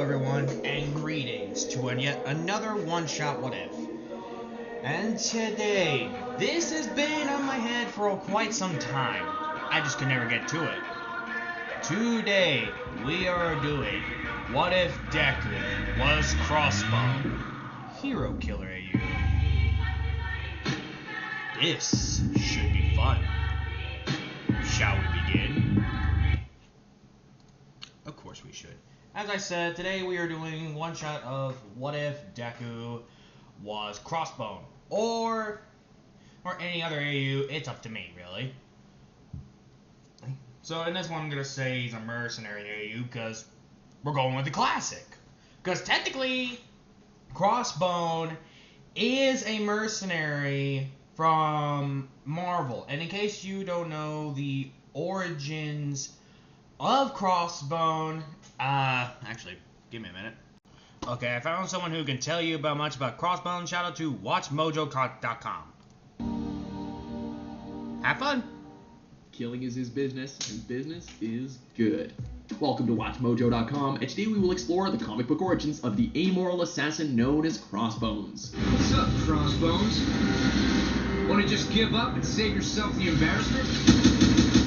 everyone, and greetings to yet another one-shot what if. And today, this has been on my head for quite some time. I just could never get to it. Today, we are doing What If Deku Was Crossbone? Hero Killer AU. This should be fun. Shall we begin? Of course we should. As I said, today we are doing one shot of What If Deku Was Crossbone, or any other AU. It's up to me, really. So in this one, I'm gonna say he's a mercenary AU because we're going with the classic. Because technically, Crossbone is a mercenary from Marvel. And in case you don't know the origins of Crossbone, actually, give me a minute. Okay, I found someone who can tell you much about Crossbone. Shout out to watchmojo.com. Have fun! Killing is his business, and business is good. Welcome to watchmojo.com, and today we will explore the comic book origins of the amoral assassin known as Crossbones. What's up, Crossbones? Want to just give up and save yourself the embarrassment?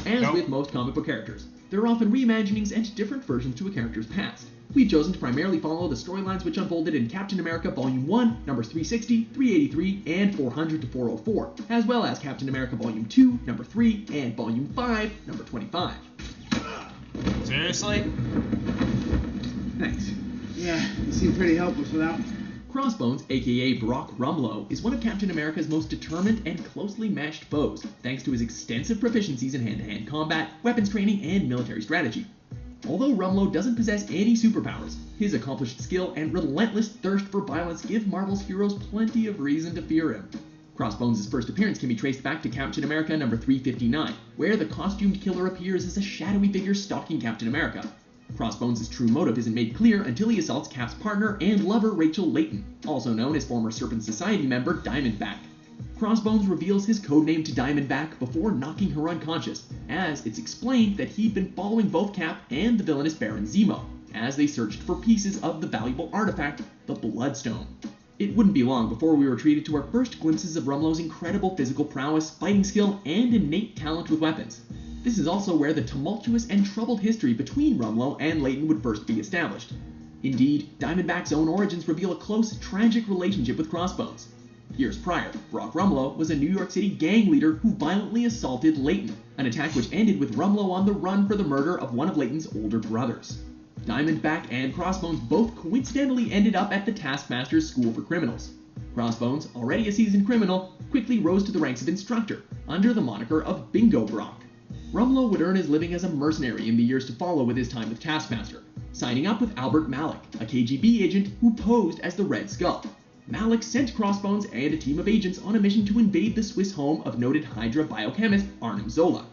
As with most comic book characters, there are often reimaginings and different versions to a character's past. We've chosen to primarily follow the storylines which unfolded in Captain America Volume 1, numbers 360, 383, and 400 to 404, as well as Captain America Volume 2, number 3, and Volume 5, number 25. Seriously? Thanks. Yeah, you seem pretty helpless without me. Crossbones, aka Brock Rumlow, is one of Captain America's most determined and closely matched foes, thanks to his extensive proficiencies in hand-to-hand combat, weapons training, and military strategy. Although Rumlow doesn't possess any superpowers, his accomplished skill and relentless thirst for violence give Marvel's heroes plenty of reason to fear him. Crossbones' first appearance can be traced back to Captain America number 359, where the costumed killer appears as a shadowy figure stalking Captain America. Crossbones' true motive isn't made clear until he assaults Cap's partner and lover Rachel Layton, also known as former Serpent Society member Diamondback. Crossbones reveals his codename to Diamondback before knocking her unconscious, as it's explained that he'd been following both Cap and the villainous Baron Zemo, as they searched for pieces of the valuable artifact, the Bloodstone. It wouldn't be long before we were treated to our first glimpses of Rumlow's incredible physical prowess, fighting skill, and innate talent with weapons. This is also where the tumultuous and troubled history between Rumlow and Layton would first be established. Indeed, Diamondback's own origins reveal a close, tragic relationship with Crossbones. Years prior, Brock Rumlow was a New York City gang leader who violently assaulted Layton, an attack which ended with Rumlow on the run for the murder of one of Layton's older brothers. Diamondback and Crossbones both coincidentally ended up at the Taskmaster's School for Criminals. Crossbones, already a seasoned criminal, quickly rose to the ranks of instructor, under the moniker of Bingo Brock. Rumlow would earn his living as a mercenary in the years to follow with his time with Taskmaster, signing up with Albert Malik, a KGB agent who posed as the Red Skull. Malik sent Crossbones and a team of agents on a mission to invade the Swiss home of noted Hydra biochemist Arnim Zola.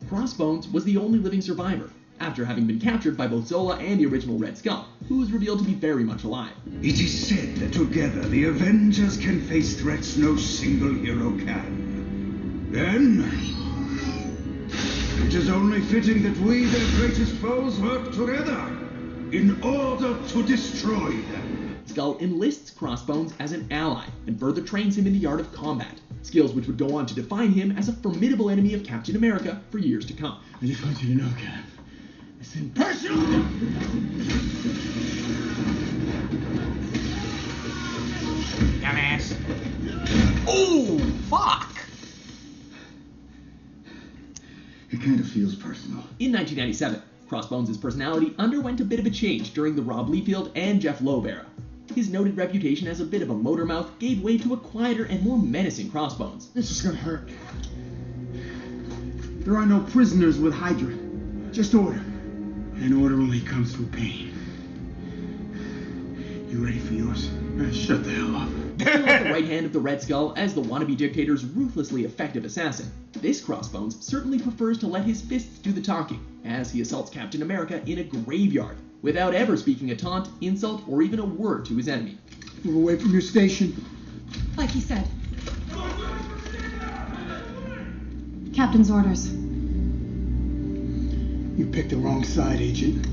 Crossbones was the only living survivor, after having been captured by both Zola and the original Red Skull, who was revealed to be very much alive. It is said that together the Avengers can face threats no single hero can. Then, it is only fitting that we, their greatest foes, work together in order to destroy them. Skull enlists Crossbones as an ally and further trains him in the art of combat, skills which would go on to define him as a formidable enemy of Captain America for years to come. I just want you to know, Cap. It's impersonal! Dumbass. Ooh, fuck! It kind of feels personal. In 1997, Crossbones' personality underwent a bit of a change during the Rob Liefeld and Jeff Loeb era. His noted reputation as a bit of a motor mouth gave way to a quieter and more menacing Crossbones. This is gonna hurt. There are no prisoners with Hydra. Just order. And order only comes through pain. You ready for yours? Shut the hell up. Still at the right hand of the Red Skull as the wannabe dictator's ruthlessly effective assassin, this Crossbones certainly prefers to let his fists do the talking, as he assaults Captain America in a graveyard, without ever speaking a taunt, insult, or even a word to his enemy. Move away from your station. Like he said. Captain's orders. You picked the wrong side, Agent.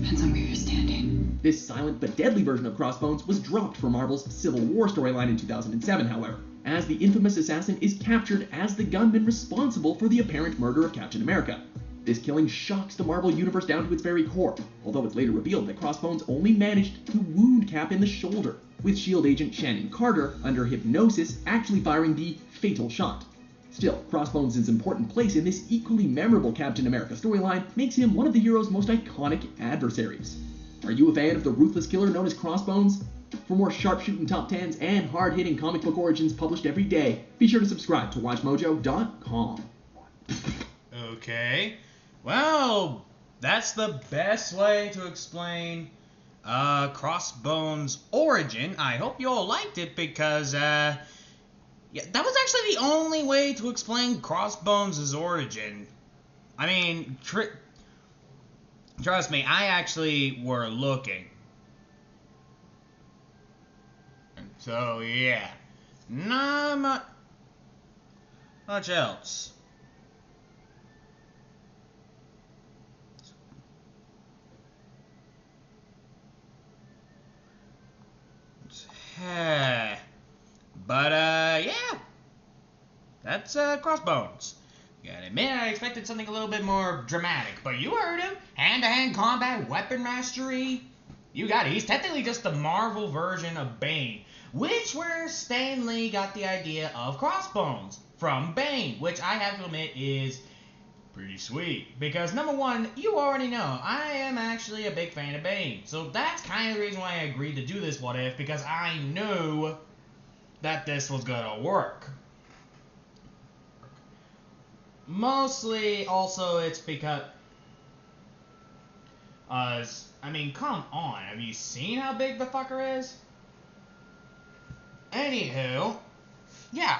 Depends on where you're standing. This silent but deadly version of Crossbones was dropped from Marvel's Civil War storyline in 2007, however, as the infamous assassin is captured as the gunman responsible for the apparent murder of Captain America. This killing shocks the Marvel Universe down to its very core, although it's later revealed that Crossbones only managed to wound Cap in the shoulder, with S.H.I.E.L.D. agent Shannon Carter, under hypnosis, actually firing the fatal shot. Still, Crossbones' important place in this equally memorable Captain America storyline makes him one of the hero's most iconic adversaries. Are you a fan of the ruthless killer known as Crossbones? For more sharpshooting top 10s and hard-hitting comic book origins published every day, be sure to subscribe to WatchMojo.com. Okay. Well, that's the best way to explain Crossbones' origin. I hope you all liked it because, yeah, that was actually the only way to explain Crossbones' origin. I mean, trust me, I actually were looking. So, yeah. Not much else. But, yeah. That's, Crossbones. Gotta admit, I expected something a little bit more dramatic, but you heard him. Hand-to-hand combat, weapon mastery. You got it. He's technically just the Marvel version of Bane, which where Stan Lee got the idea of Crossbones from Bane, which I have to admit is pretty sweet. Because, number one, you already know, I am actually a big fan of Bane. So that's kind of the reason why I agreed to do this What If, because I knew that this was gonna work. Mostly, also, it's because... I mean, come on. Have you seen how big the fucker is? Anywho, yeah.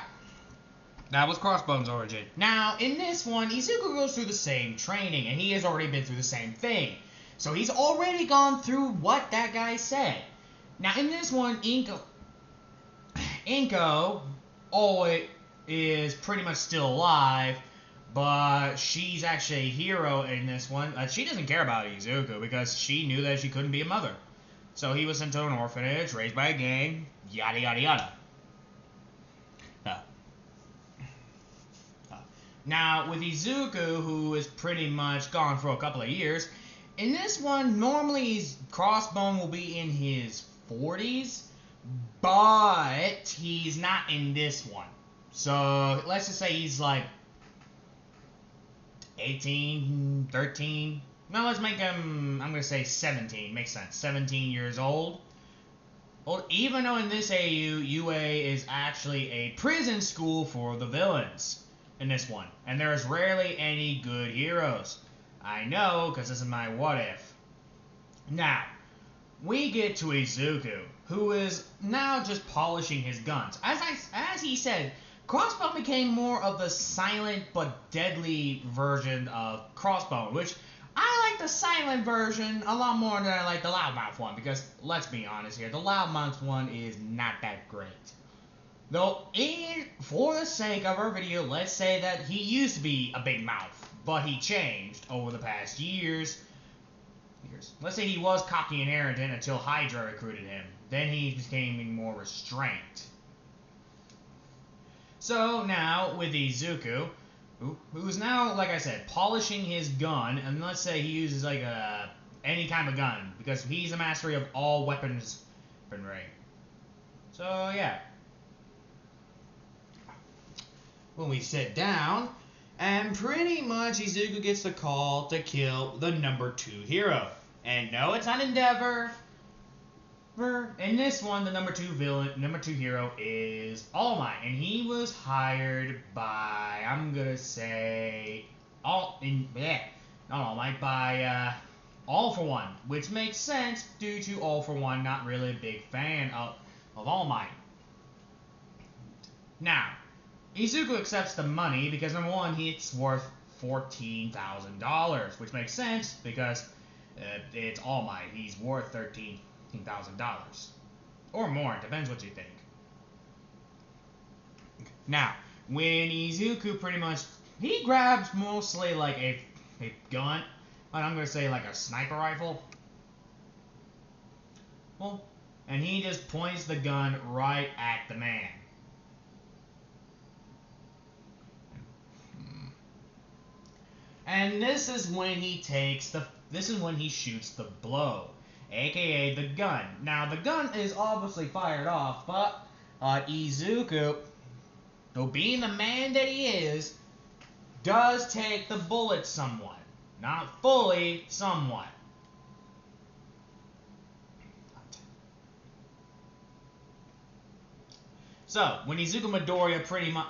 That was Crossbones' origin. Now, in this one, Izuku goes through the same training, and he has already been through the same thing. So he's already gone through what that guy said. Now, in this one, Inko always is pretty much still alive, but she's actually a hero in this one. She doesn't care about Izuku because she knew that she couldn't be a mother. So he was sent to an orphanage, raised by a gang, yada yada yada. Now, with Izuku, who is pretty much gone for a couple of years, in this one, normally Crossbone will be in his 40s, but he's not in this one. So, let's just say he's like 18, 13. No, let's make him, I'm going to say 17. Makes sense. 17 years old. Well, even though in this UA is actually a prison school for the villains in this one. And there's rarely any good heroes. I know, because this is my what if. Now, we get to Izuku, who is now just polishing his guns. As he said, Crossbone became more of the silent but deadly version of Crossbone, which I like the silent version a lot more than I like the loudmouth one, because let's be honest here, the loudmouth one is not that great. Though, for the sake of our video, let's say that he used to be a big mouth, but he changed over the past years. Let's say he was cocky and arrogant until Hydra recruited him. Then he became more restrained. So now, with Izuku, who's now, like I said, polishing his gun, and let's say he uses like any kind of gun, because he's a mastery of all weaponry. So yeah. When we sit down, and pretty much Izuku gets the call to kill the number 2 hero. And no, it's not Endeavor. In this one, the number 2 hero is All Might, and he was hired by, I'm gonna say, All For One, which makes sense due to All For One not really a big fan of All Might. Now, Izuku accepts the money because, number one, it's worth $14,000, which makes sense because it's All Might. He's worth $13,000. Or more, it depends what you think. Now, when Izuku pretty much, he grabs mostly like a gun, but I'm going to say like a sniper rifle. Well, and he just points the gun right at the man. And this is when he shoots the blow, aka the gun. Now the gun is obviously fired off, but Izuku, though being the man that he is, does take the bullet somewhat. Not fully, somewhat. So, when Izuku Midoriya pretty much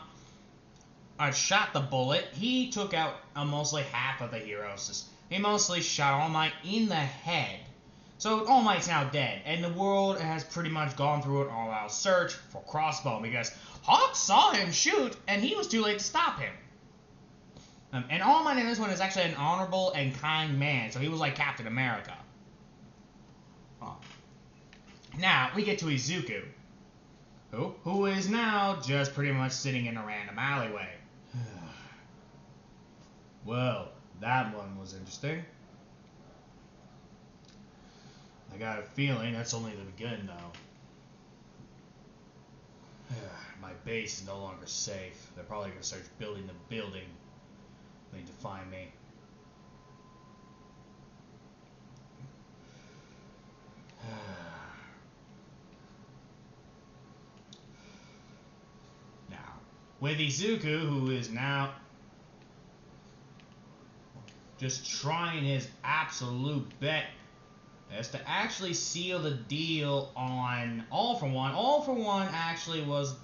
shot the bullet, he took out mostly half of the heroes. He mostly shot All Might in the head. So All Might's now dead, and the world has pretty much gone through an all-out search for Crossbone, because Hawk saw him shoot, and he was too late to stop him. And All Might in this one is actually an honorable and kind man, so he was like Captain America. Now, we get to Izuku, who is now just pretty much sitting in a random alleyway. Well, that one was interesting. I got a feeling that's only the beginning, though. My base is no longer safe. They're probably going to start building the building. They need to find me. Now, with Izuku, who is now just trying his absolute best to actually seal the deal on All For One. All For One actually was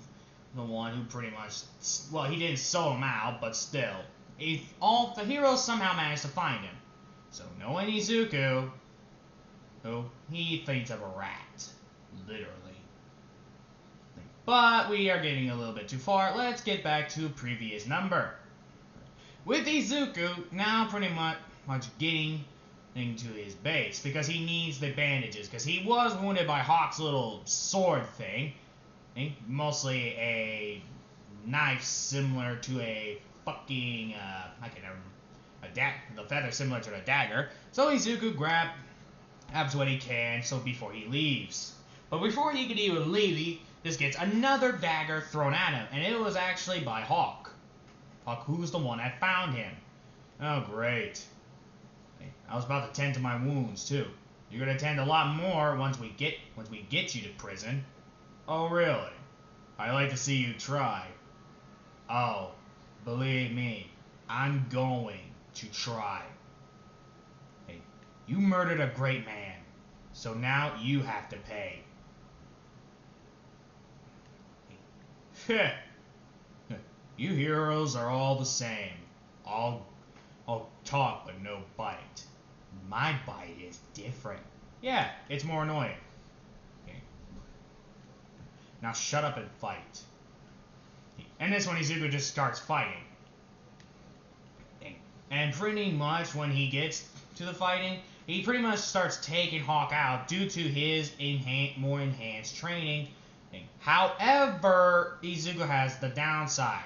the one who pretty much, well, he didn't sew him out, but still. All the heroes somehow managed to find him. So knowing Izuku, who he thinks of a rat, literally. But we are getting a little bit too far. Let's get back to previous number. With Izuku now pretty much getting into his base, because he needs the bandages, because he was wounded by Hawk's little sword thing, mostly a knife similar to a fucking the feather similar to a dagger. So Izuku grabs what he can so before he leaves. But before he could even leave, he just gets another dagger thrown at him, and it was actually by Hawk. Hawk, who's the one that found him. Oh, great. I was about to tend to my wounds, too. You're gonna tend a lot more once we get you to prison. Oh, really? I'd like to see you try. Oh, believe me, I'm going to try. Hey, you murdered a great man, so now you have to pay. You heroes are all the same. All talk but no bite. My bite is different. Yeah, it's more annoying. Okay. Now shut up and fight. And this one, Izuku just starts fighting. And pretty much when he gets to the fighting, he pretty much starts taking Hawk out due to his more enhanced training. However, Izuku has the downside.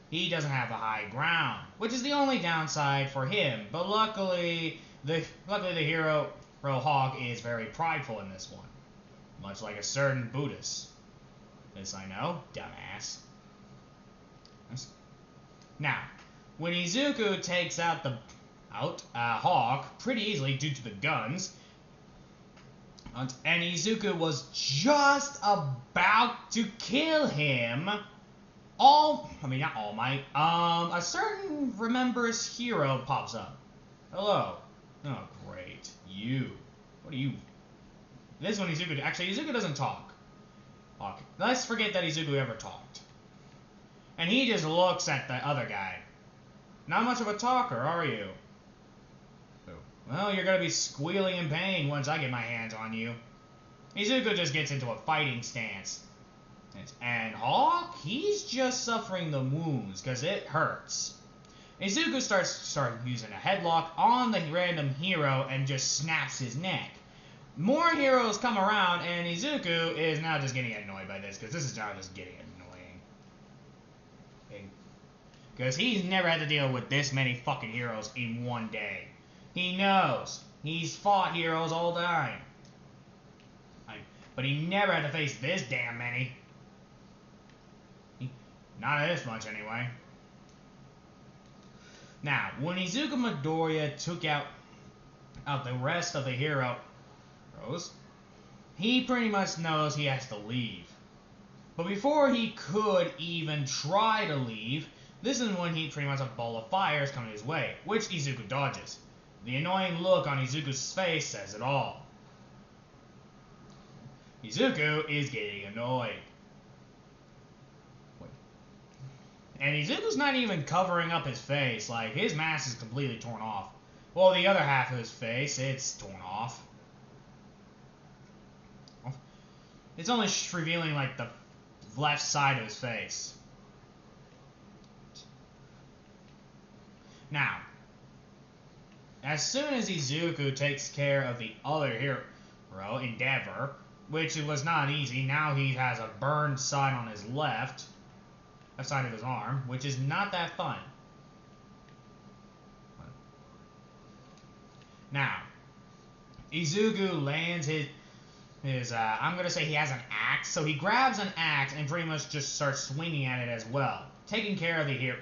He doesn't have the high ground, which is the only downside for him. But luckily the hero Hawk is very prideful in this one, much like a certain Buddhist. This I know, dumbass. Now, when Izuku takes out Hawk pretty easily due to the guns, and Izuku was just about to kill him, not All Might, a certain remembers hero pops up. Hello. Oh, great. What are you? This one, Izuku doesn't talk. Okay. Let's forget that Izuku ever talked. And he just looks at the other guy. Not much of a talker, are you? Well, you're gonna be squealing in pain once I get my hands on you. Izuku just gets into a fighting stance. And Hawk, he's just suffering the wounds, because it hurts. Izuku starts using a headlock on the random hero and just snaps his neck. More heroes come around, and Izuku is now just getting annoyed by this, because this is now just getting annoying. Because he's never had to deal with this many fucking heroes in one day. He knows. He's fought heroes all the time. but he never had to face this damn many. Not this much, anyway. Now, when Izuku Midoriya took out the rest of the heroes, he pretty much knows he has to leave. But before he could even try to leave, this is when pretty much a ball of fire is coming his way, which Izuku dodges. The annoying look on Izuku's face says it all. Izuku is getting annoyed. And Izuku's not even covering up his face, like his mask is completely torn off. Well, the other half of his face, it's torn off. It's only revealing like the left side of his face. Now, as soon as Izuku takes care of the other hero, Endeavor, which it was not easy, now he has a burned side on his left side of his arm, which is not that fun. Now, Izuku lands his I'm gonna say he has an axe, so he grabs an axe and pretty much just starts swinging at it as well, taking care of the hero,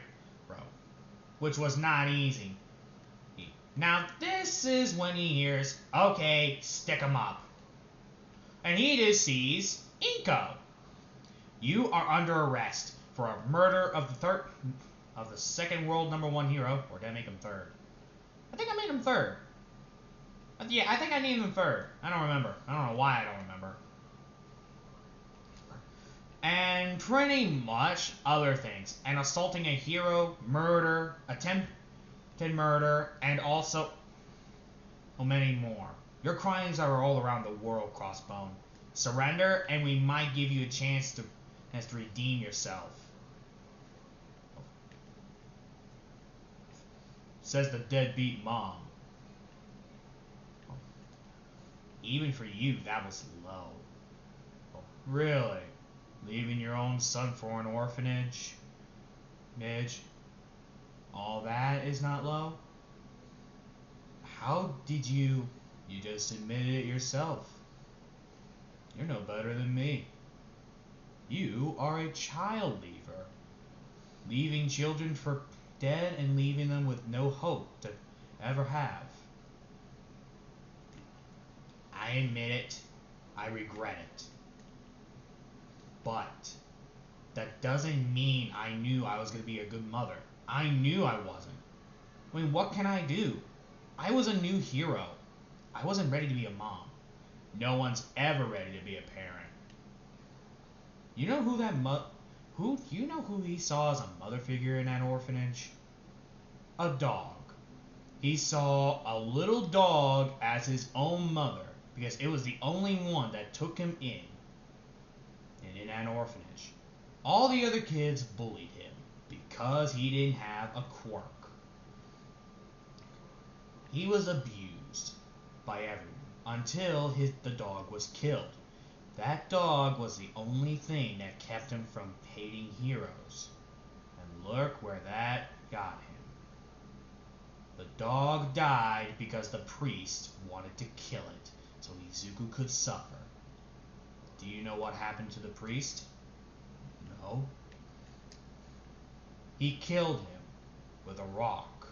which was not easy. Now, this is when he hears, okay, stick him up. And he just sees Inko. You are under arrest for a murder of the second world #1 hero, or did I make him third? I think I made him third. Yeah, I think I named him third. I don't remember. I don't know why I don't remember. And pretty much other things. And assaulting a hero, murder, attempted murder, and also many more. Your crimes are all around the world, Crossbone. Surrender, and we might give you a chance to redeem yourself. Says the deadbeat mom. Even for you, that was low. Really? Leaving your own son for an orphanage? Midge? All that is not low? How did you just admitted it yourself. You're no better than me. You are a child leaver. Leaving children for dead and leaving them with no hope to ever have. I admit it. I regret it. But that doesn't mean I knew I was going to be a good mother. I knew I wasn't. I mean, what can I do? I was a new hero. I wasn't ready to be a mom. No one's ever ready to be a parent. You know who that you know who he saw as a mother figure in that orphanage? A dog. He saw a little dog as his own mother because it was the only one that took him in that orphanage. All the other kids bullied him because he didn't have a quirk. He was abused by everyone until the dog was killed. That dog was the only thing that kept him from hating heroes. And look where that got him. The dog died because the priest wanted to kill it so Izuku could suffer. Do you know what happened to the priest? No. He killed him with a rock.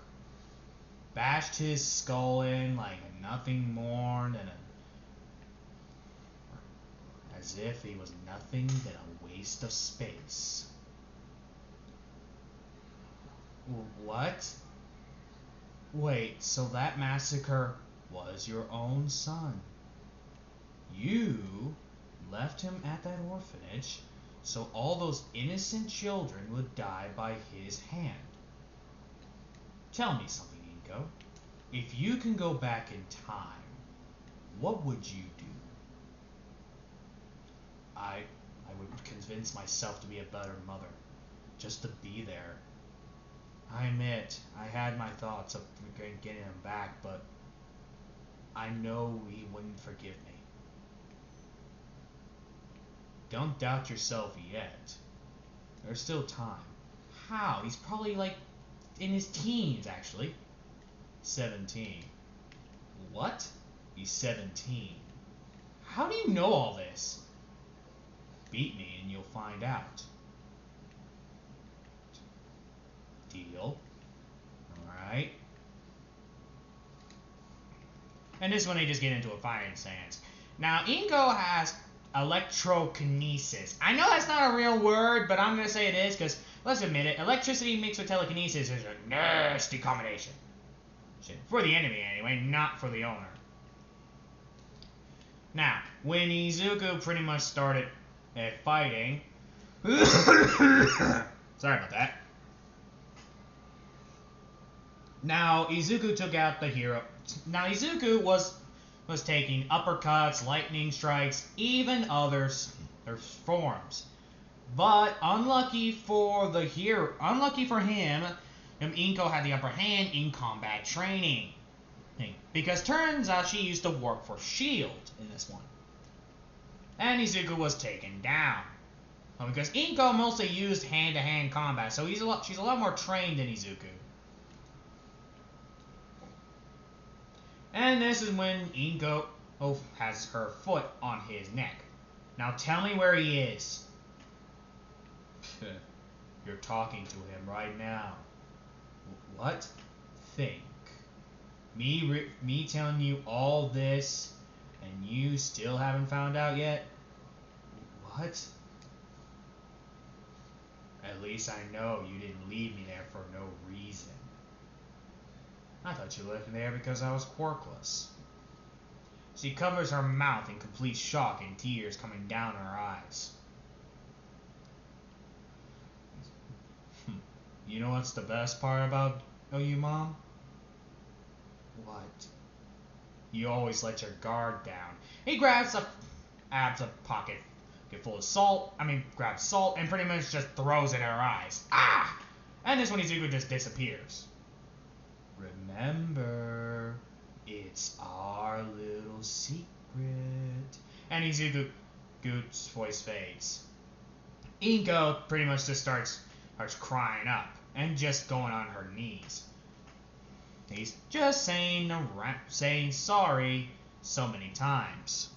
Bashed his skull in like nothing more than as if he was nothing but a waste of space. What? Wait, so that massacre was your own son? You left him at that orphanage so all those innocent children would die by his hand. Tell me something, Inko. If you can go back in time, what would you do? I would convince myself to be a better mother, just to be there. I admit, I had my thoughts of getting him back, but I know he wouldn't forgive me. Don't doubt yourself yet. There's still time. How? He's probably like in his teens, actually. 17. What? He's 17. how do you know all this? Beat me and you'll find out. Deal. Alright. And this one they just get into a fighting stance. Now, Inko has electrokinesis. I know that's not a real word, but I'm going to say it is because, let's admit it, electricity mixed with telekinesis is a nasty combination. For the enemy, anyway, not for the owner. Now, when Izuku pretty much started fighting... Sorry about that. Now, Izuku took out the hero. Now, Izuku was taking uppercuts, lightning strikes, even other forms. But unlucky for him, Inko had the upper hand in combat training. Because turns out she used to work for S.H.I.E.L.D. in this one. And Izuku was taken down. Because Inko mostly used hand-to-hand combat, so she's a lot more trained than Izuku. And this is when Inko has her foot on his neck. Now tell me where he is. You're talking to him right now. What? Think. Me telling you all this, and you still haven't found out yet? What? At least I know you didn't leave me there for no reason. I thought you left me there because I was quirkless. She covers her mouth in complete shock and tears coming down her eyes. You know what's the best part about you, Mom? What? You always let your guard down. He grabs a pocket full of salt. Grabs salt and pretty much just throws it at her eyes. Ah! And this one Izuku just disappears. Remember, it's our little secret. And Izuku's voice fades. Inko pretty much just starts crying up and just going on her knees. He's just saying sorry so many times.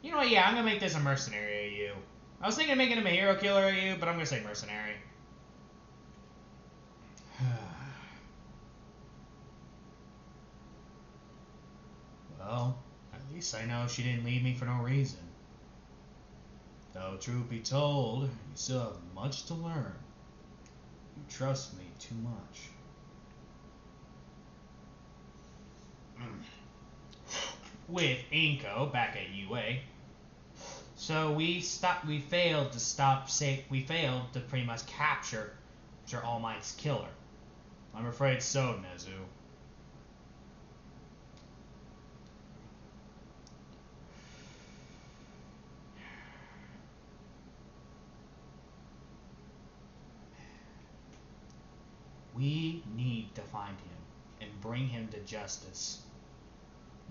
You know what, yeah, I'm gonna make this a mercenary AU. I was thinking of making him a hero killer AU, but I'm gonna say mercenary. Well, at least I know she didn't leave me for no reason. Though, truth be told, you still have much to learn. You trust me too much. With Inko back at UA, so we failed to pretty much capture All Might's killer. I'm afraid so, Nezu. We need to find him and bring him to justice.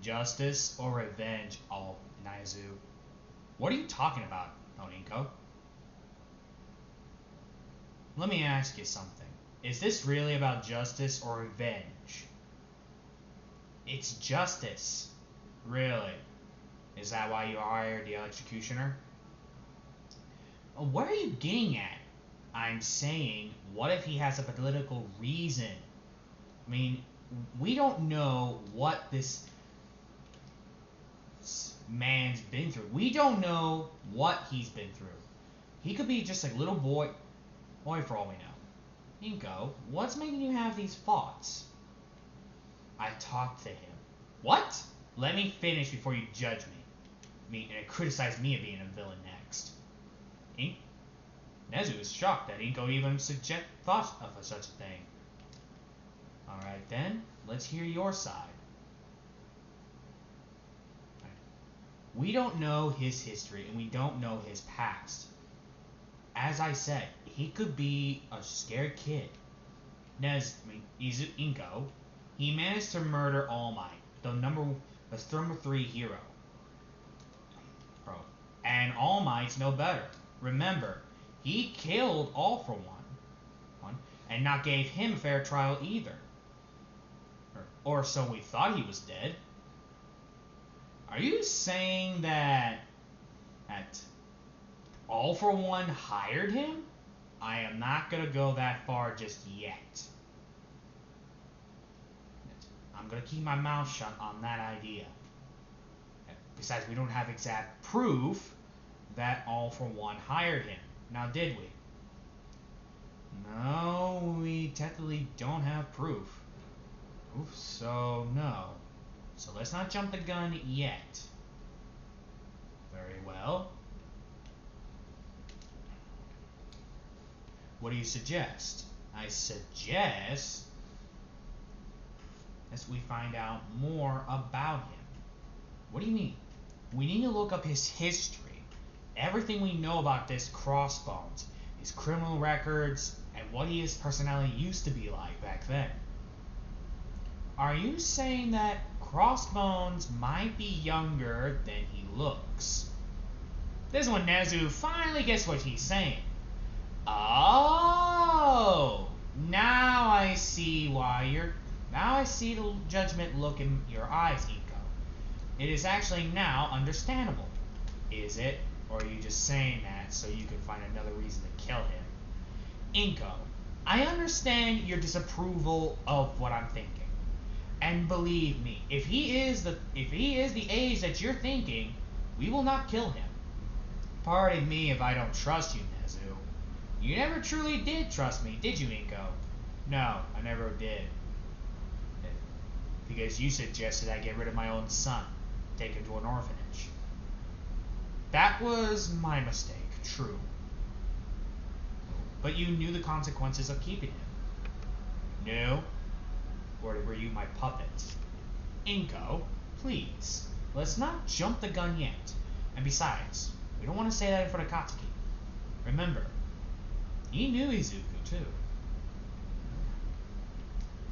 Justice or revenge, Nezu. What are you talking about, Oninko? Let me ask you something. Is this really about justice or revenge? It's justice. Really? Is that why you hired the executioner? What are you getting at? I'm saying, what if he has a political reason? We don't know what this man's been through. We don't know what he's been through. He could be just a little boy for all we know. Inko, what's making you have these thoughts? I talked to him. What? Let me finish before you judge me. And criticize me of being a villain next. Nezu is shocked that Inko even thought of such a thing. Alright then, let's hear your side. We don't know his history and we don't know his past. As I said, he could be a scared kid. Inko, he managed to murder All Might, the number 3 hero. And All Might's no better. Remember, he killed All for One, and not gave him a fair trial either. Or so we thought he was dead. Are you saying that All for One hired him? I am not gonna go that far just yet. I'm gonna keep my mouth shut on that idea. Besides, we don't have exact proof that All for One hired him. Now, did we? No, we technically don't have proof. So no. So let's not jump the gun yet. Very well. What do you suggest? I suggest that we find out more about him. What do you mean? We need to look up his history. Everything we know about this Crossbones, his criminal records, and what his personality used to be like back then. Are you saying that Crossbones might be younger than he looks? This one, Nezu finally gets what he's saying. Oh, now I see the judgment look in your eyes, Inko. It is actually now understandable. Is it? Or are you just saying that so you can find another reason to kill him? Inko, I understand your disapproval of what I'm thinking. And believe me, if he is the age that you're thinking, we will not kill him. Pardon me if I don't trust you, Nezu. You never truly did trust me, did you, Inko? No, I never did. Because you suggested I get rid of my own son, take him to an orphanage. That was my mistake, true. But you knew the consequences of keeping him. No? Or were you my puppet? Inko, please, let's not jump the gun yet. And besides, we don't want to say that in front of Katsuki. Remember, he knew Izuku too.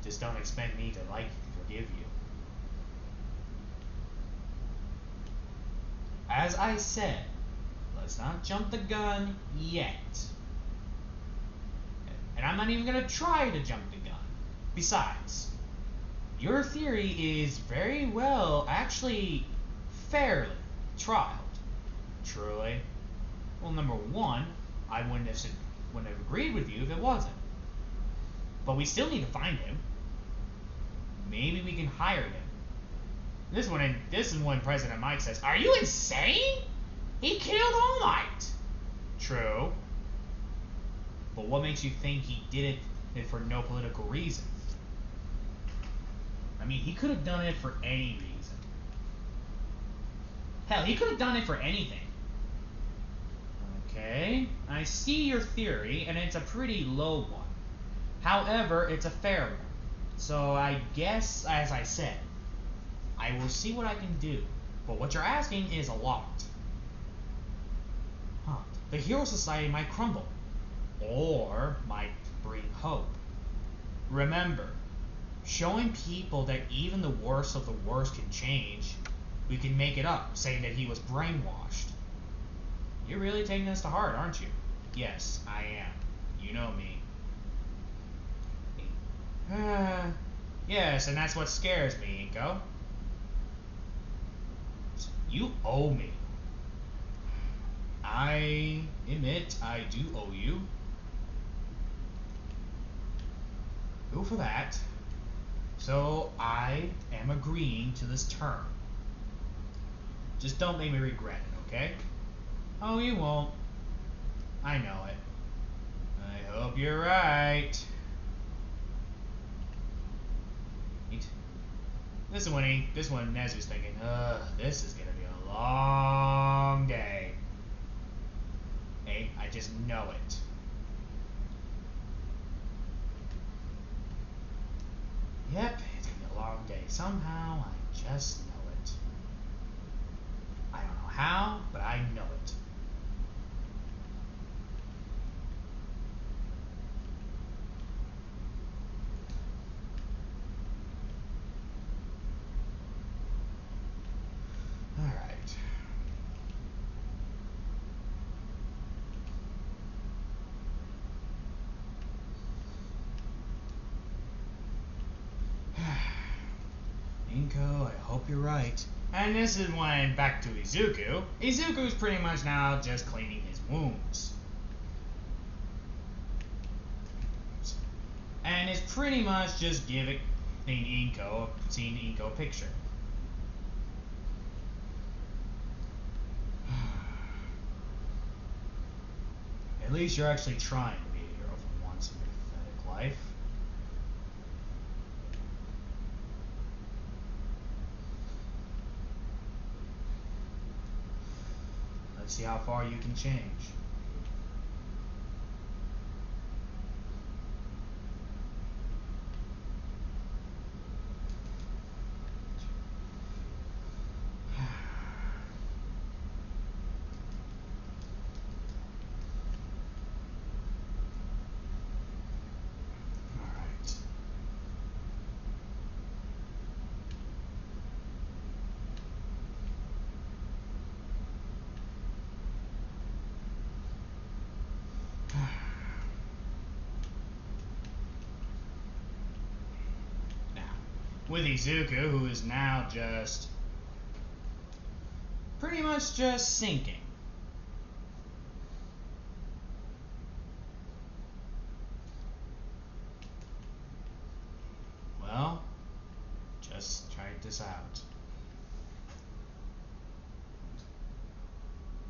Just don't expect me to like and forgive you. As I said, let's not jump the gun yet. And I'm not even going to try to jump the gun. Besides, your theory is very well, actually, fairly trialed. Truly. Well, number one, I wouldn't have agreed with you if it wasn't. But we still need to find him. Maybe we can hire him. This is when President Mike says, "Are you insane? He killed All Might." True. But what makes you think he did it for no political reason? I mean, he could have done it for any reason. Hell, he could have done it for anything. Okay, I see your theory, and it's a pretty low one. However, it's a fair one. So I guess, as I said, I will see what I can do. But what you're asking is a lot. The Hero Society might crumble. Or might bring hope. Remember, showing people that even the worst of the worst can change, we can make it up, saying that he was brainwashed. You're really taking this to heart, aren't you? Yes, I am. You know me. Yes, and that's what scares me, Inko. You owe me. I admit I do owe you. Go for that. So I am agreeing to this term. Just don't make me regret it, okay? Oh, you won't. I know it. I hope you're right. This one Nezu's thinking, this is gonna be a long day. Hey, I just know it. Yep, it's gonna be a long day. Somehow, I just know it. I don't know how, but I know it. Alright. Inko, I hope you're right. And this is when, back to Izuku. Izuku's pretty much now just cleaning his wounds. And it's pretty much just giving seeing Inko a picture. At least you're actually trying to be a hero for once in your pathetic life. Let's see how far you can change. With Izuku, who is now just pretty much just sinking. Well, just try this out.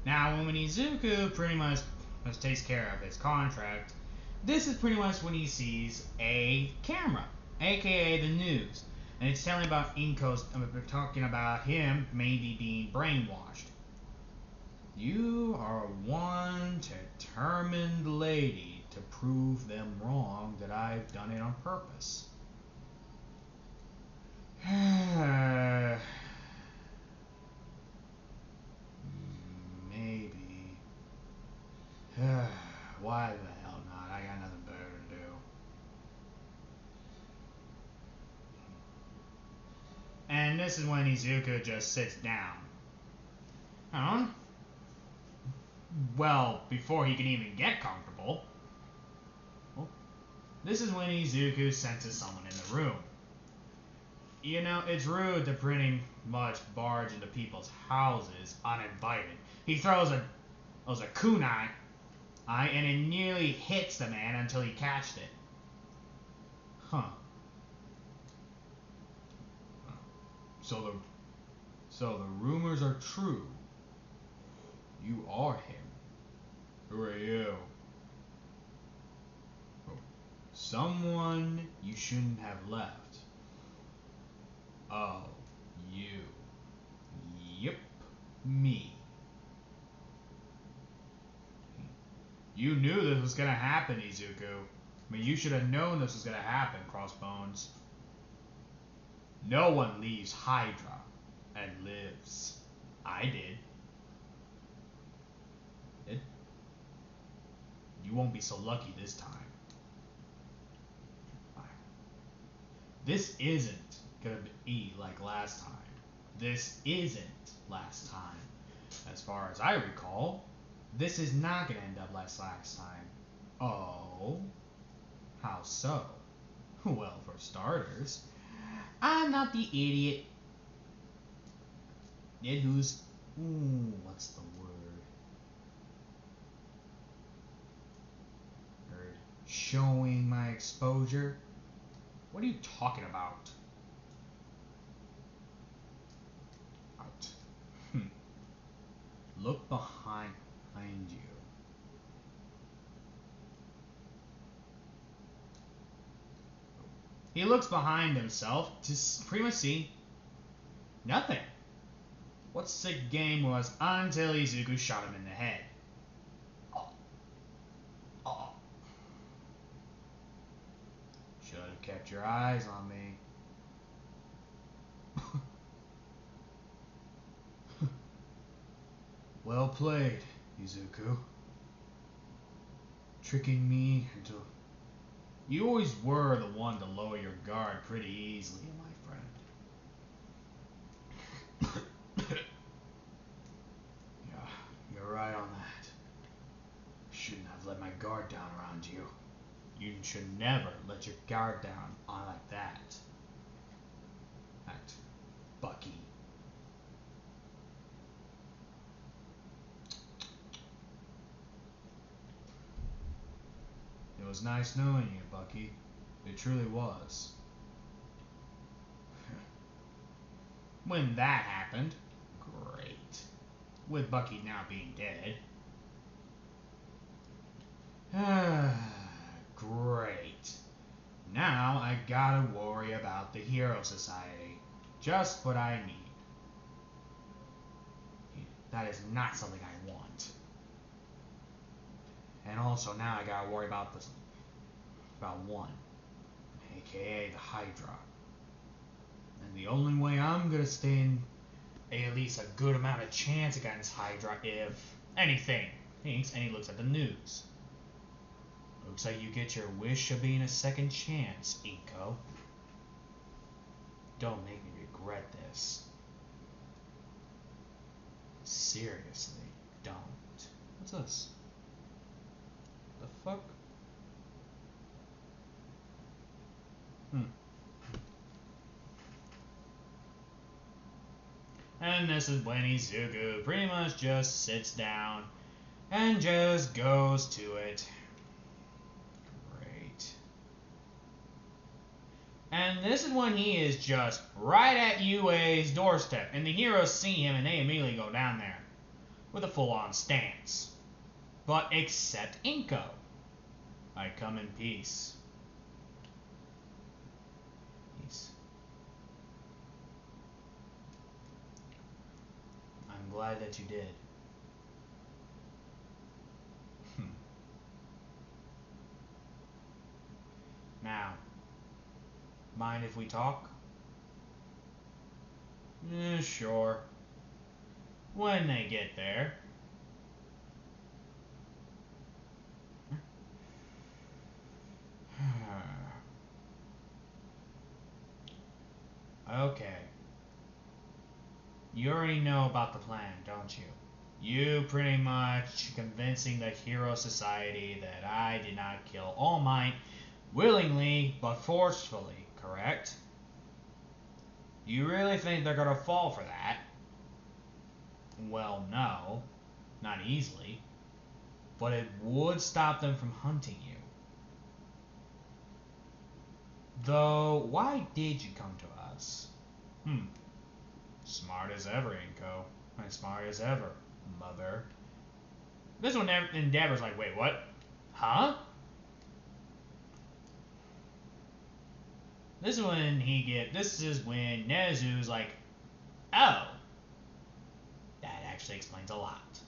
Now, when Izuku pretty much takes care of his contract, this is pretty much when he sees a camera, aka the news. And it's telling about Inko's, we're talking about him maybe being brainwashed. You are one determined lady to prove them wrong that I've done it on purpose. Maybe. Why the hell not? I got nothing better to do. And this is when Izuku just sits down. Well, before he can even get comfortable. Well, this is when Izuku senses someone in the room. You know, it's rude to pretty much barge into people's houses uninvited. He throws a kunai, and it nearly hits the man until he catched it. Huh. So the rumors are true. You are him. Who are you? Oh, someone you shouldn't have left. Oh, you. Yep, me. You knew this was gonna happen, Izuku. I mean, you should have known this was gonna happen, Crossbones. No one leaves Hydra and lives. I did. You won't be so lucky this time. This isn't gonna be like last time. This isn't last time. As far as I recall, this is not gonna end up like last time. Oh? How so? Well, for starters, I'm not the idiot who's... what's the word? Showing my exposure? What are you talking about? Out. Look behind you. He looks behind himself to pretty much see nothing. What sick game was until Izuku shot him in the head. Should have kept your eyes on me. Well played, Izuku. Tricking me into... You always were the one to lower your guard pretty easily, my friend. Yeah, you're right on that. Shouldn't have let my guard down around you. You should never let your guard down on like that. Act, Bucky. was nice knowing you, Bucky. It truly was. When that happened, great. With Bucky now being dead. Great. Now I gotta worry about the Hero Society. Just what I need. That is not something I want. And also now I gotta worry about this. About one. AKA the Hydra. And the only way I'm gonna stand at least a good amount of chance against Hydra if anything thinks and he looks at the news. Looks like you get your wish of being a second chance, Inko. Don't make me regret this. Seriously, don't. What's this? The fuck? And this is when Izuku pretty much just sits down and just goes to it. Great. And this is when he is just right at UA's doorstep, and the heroes see him and they immediately go down there with a full-on stance. But except Inko. I come in peace. Peace. I'm glad that you did. Now, mind if we talk? Sure. When they get there. Okay. You already know about the plan, don't you? You pretty much convincing the Hero Society that I did not kill All Might willingly but forcefully, correct? You really think they're gonna fall for that? Well, no. Not easily. But it would stop them from hunting you. Though, why did you come to us? Smart as ever, Inko. As smart as ever, mother. This one, Endeavor's like, wait, what? Huh? This is when Nezu's like, oh. That actually explains a lot.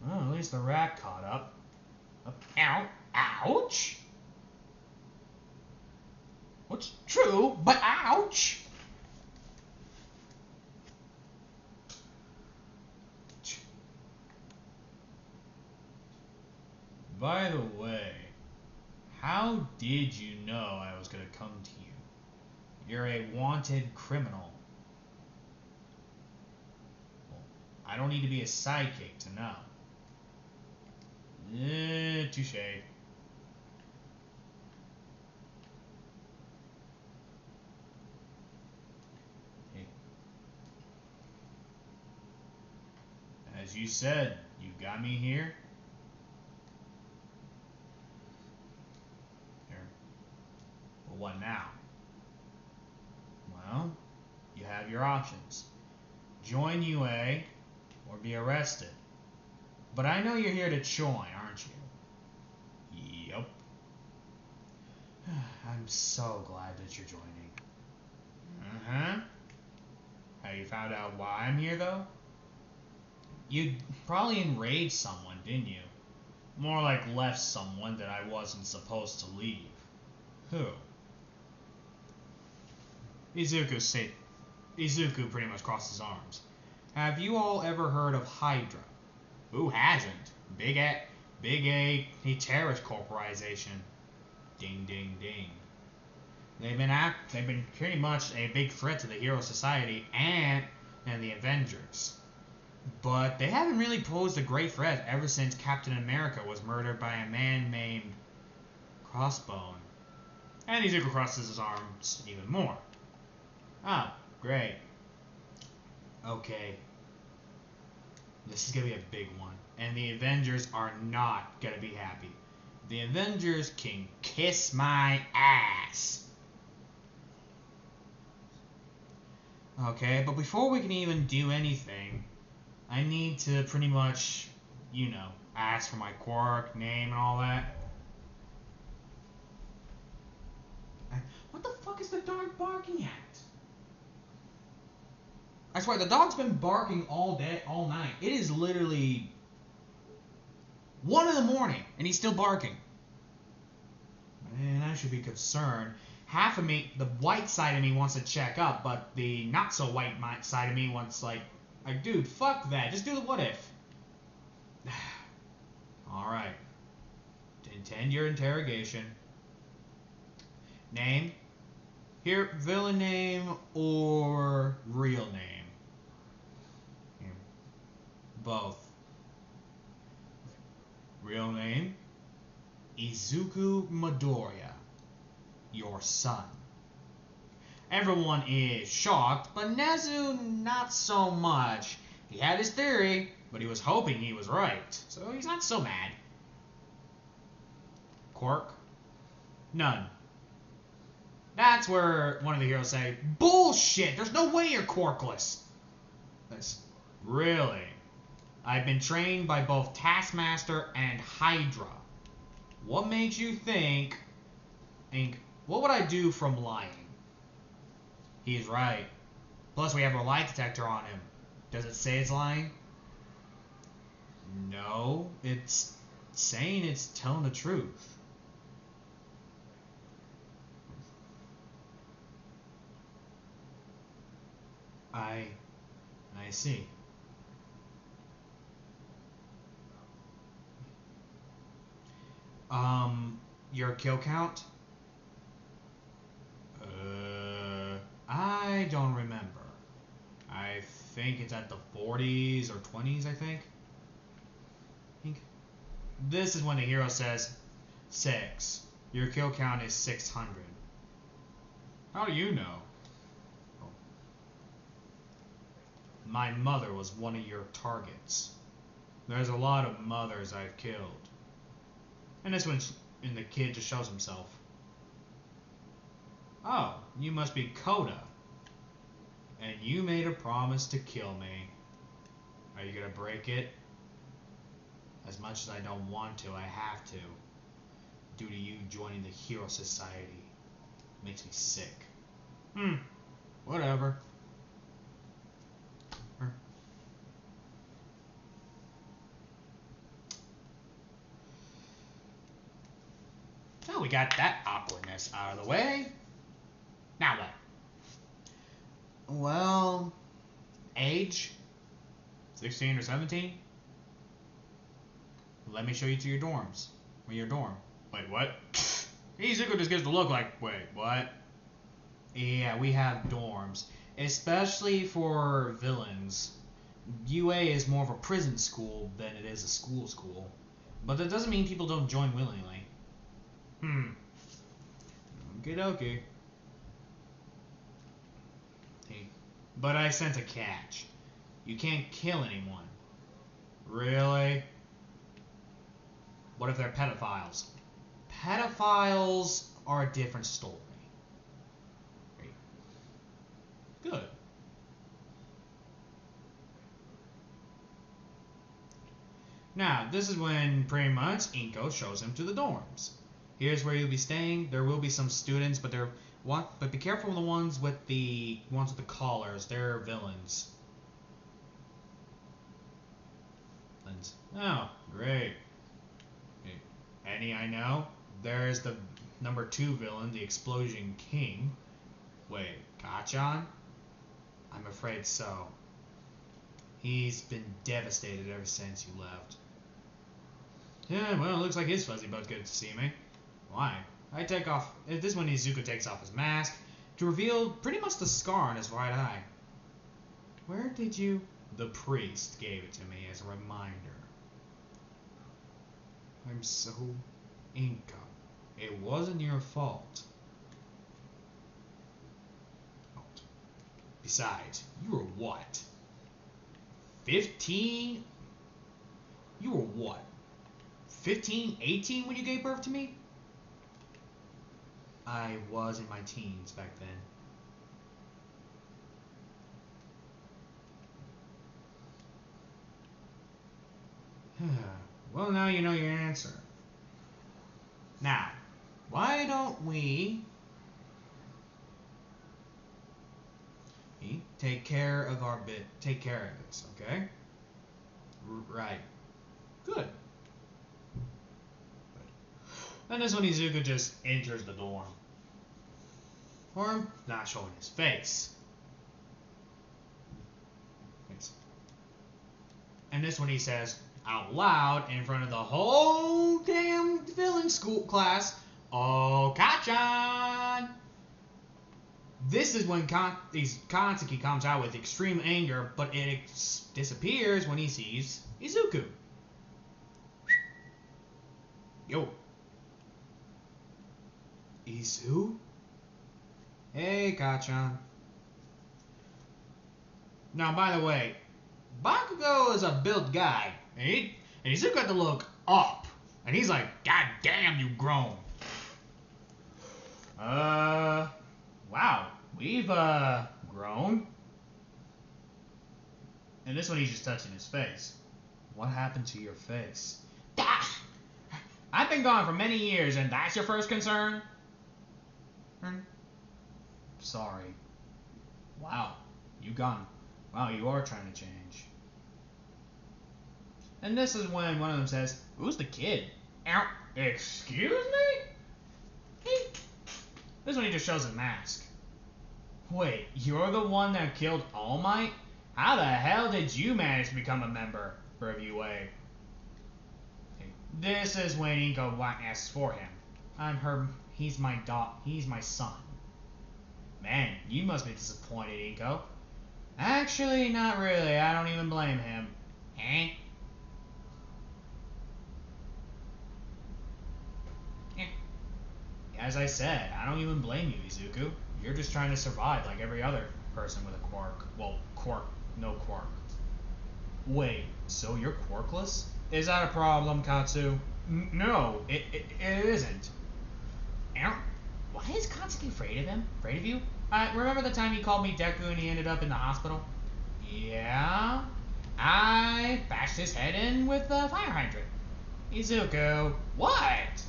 Well, at least the rat caught up. Ow. Ouch! What's true, but ouch! By the way, how did you know I was going to come to you? You're a wanted criminal. Well, I don't need to be a sidekick to know. Touche. As you said, you got me here. Here. Well, what now? Well, you have your options. Join UA or be arrested. But I know you're here to join, aren't you? Yep. I'm so glad that you're joining. Uh-huh. Have you found out why I'm here, though? You probably enraged someone, didn't you? More like left someone that I wasn't supposed to leave. Who? Izuku pretty much crossed his arms. Have you all ever heard of Hydra? Who hasn't? Big A terrorist corporation. Ding, ding, ding. They've been pretty much a big threat to the Hero Society and the Avengers. But they haven't really posed a great threat ever since Captain America was murdered by a man named Crossbone. And Izuku crosses his arms even more. Oh, great. Okay. This is gonna be a big one. And the Avengers are not gonna be happy. The Avengers can kiss my ass. Okay, but before we can even do anything, I need to pretty much, you know, ask for my quirk, name, and all that. What the fuck is the dog barking at? I swear, the dog's been barking all day, all night. It is literally 1 in the morning, and he's still barking. And I should be concerned. Half of me, the white side of me wants to check up, but the not so white side of me wants like, dude, fuck that. Just do the what if. Alright. Intend your interrogation. Name. Here, villain name or real name? Here. Both. Real name. Izuku Midoriya. Your son. Everyone is shocked, but Nezu not so much. He had his theory, but he was hoping he was right, so he's not so mad. Quirk? None. That's where one of the heroes say, bullshit, there's no way you're quirkless. That's really. I've been trained by both Taskmaster and Hydra. What makes you think, what would I do from lying? He's right. Plus we have a lie detector on him. Does it say it's lying? No, it's saying it's telling the truth. I see. Your kill count? I don't remember. I think it's at the 40s or 20s, I think. This is when the hero says 6. Your kill count is 600. How do you know? My mother was one of your targets. There's a lot of mothers I've killed. And this one's, and the kid just shows himself. Oh, you must be Coda. And you made a promise to kill me. Are you gonna break it? As much as I don't want to, I have to. Due to you joining the Hero Society. Makes me sick. Whatever. So we got that awkwardness out of the way. Now what? Well, age? 16 or 17? Let me show you to your dorms. Or your dorm. Wait, what? Izuku just gives the look like, wait, what? Yeah, we have dorms. Especially for villains. UA is more of a prison school than it is a school. But that doesn't mean people don't join willingly. Okie dokie. Hey, but I sense a catch. You can't kill anyone. Really? What if they're pedophiles? Pedophiles are a different story. Good. Now, this is when pretty much Inko shows him to the dorms. Here's where you'll be staying. There will be some students, but be careful of the ones with the collars. They're villains. Oh, great. Any I know? There's the number 2 villain, the Explosion King. Wait, Kachan? I'm afraid so. He's been devastated ever since you left. Yeah, well, it looks like his fuzzy butt's good to see me. Why? This is when Izuku takes off his mask to reveal pretty much the scar on his right eye. Where did you... The priest gave it to me as a reminder. I'm so... Inka. It wasn't your fault. Besides, you were what? 15? You were what? 15, 18 when you gave birth to me? I was in my teens back then. Well, now you know your answer. Now, why don't we take care of this, okay? Right. Good. And this when Izuku just enters the dorm. Or him not showing his face. And this one he says out loud in front of the whole damn villain school class, "Oh, Kachan!" This is when Kansuki comes out with extreme anger, but it disappears when he sees Izuku. Yo. Izu? Hey, Kachan. Now, by the way, Bakugo is a built guy, and Izuku had to look up, and he's like, "God damn, you grown." Wow, we've grown. And this one he's just touching his face. What happened to your face? I've been gone for many years, and that's your first concern? Sorry. Wow, Wow, you are trying to change. And this is when one of them says, "Who's the kid?" Excuse me? This one he just shows his mask. Wait, you're the one that killed All Might? How the hell did you manage to become a member for UA? This is when Inko asks for him. He's my son. Man, you must be disappointed, Inko. Actually, not really. I don't even blame him. As I said, I don't even blame you, Izuku. You're just trying to survive like every other person with a quirk. Well, no quirk. Wait, so you're quirkless? Is that a problem, Katsu? No, it isn't. Why is Katsuki afraid of him? Afraid of you? Remember the time he called me Deku and he ended up in the hospital? Yeah? I bashed his head in with a fire hydrant. Izuku, what?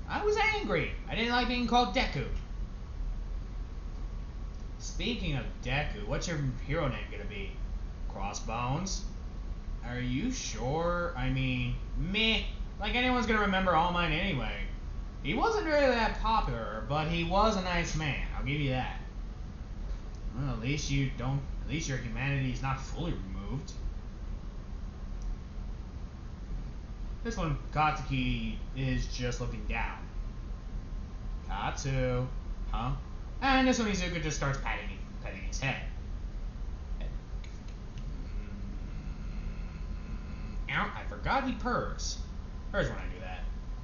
I was angry. I didn't like being called Deku. Speaking of Deku, what's your hero name gonna be? Crossbones? Are you sure? I mean, meh. Like anyone's gonna remember All Might anyway. He wasn't really that popular, but he was a nice man. I'll give you that. Well, at least your humanity is not fully removed. This one, Katsuki is just looking down. Katsu, huh? And this one, Izuku just starts petting his head. I forgot he purrs. Purrs when I do that.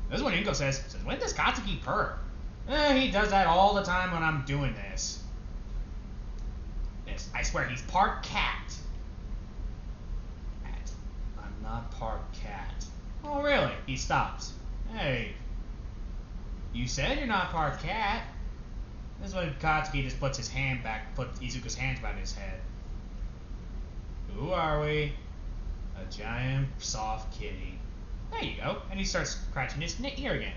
This one, Inko says, when does Katsuki purr? He does that all the time when I'm doing this. I swear, he's part cat. I'm not part cat. Oh, really? He stops. Hey. You said you're not part cat. This is when Katsuki just puts Izuku's hands behind his head. Who are we? A giant, soft kitty. There you go. And he starts scratching his ear again.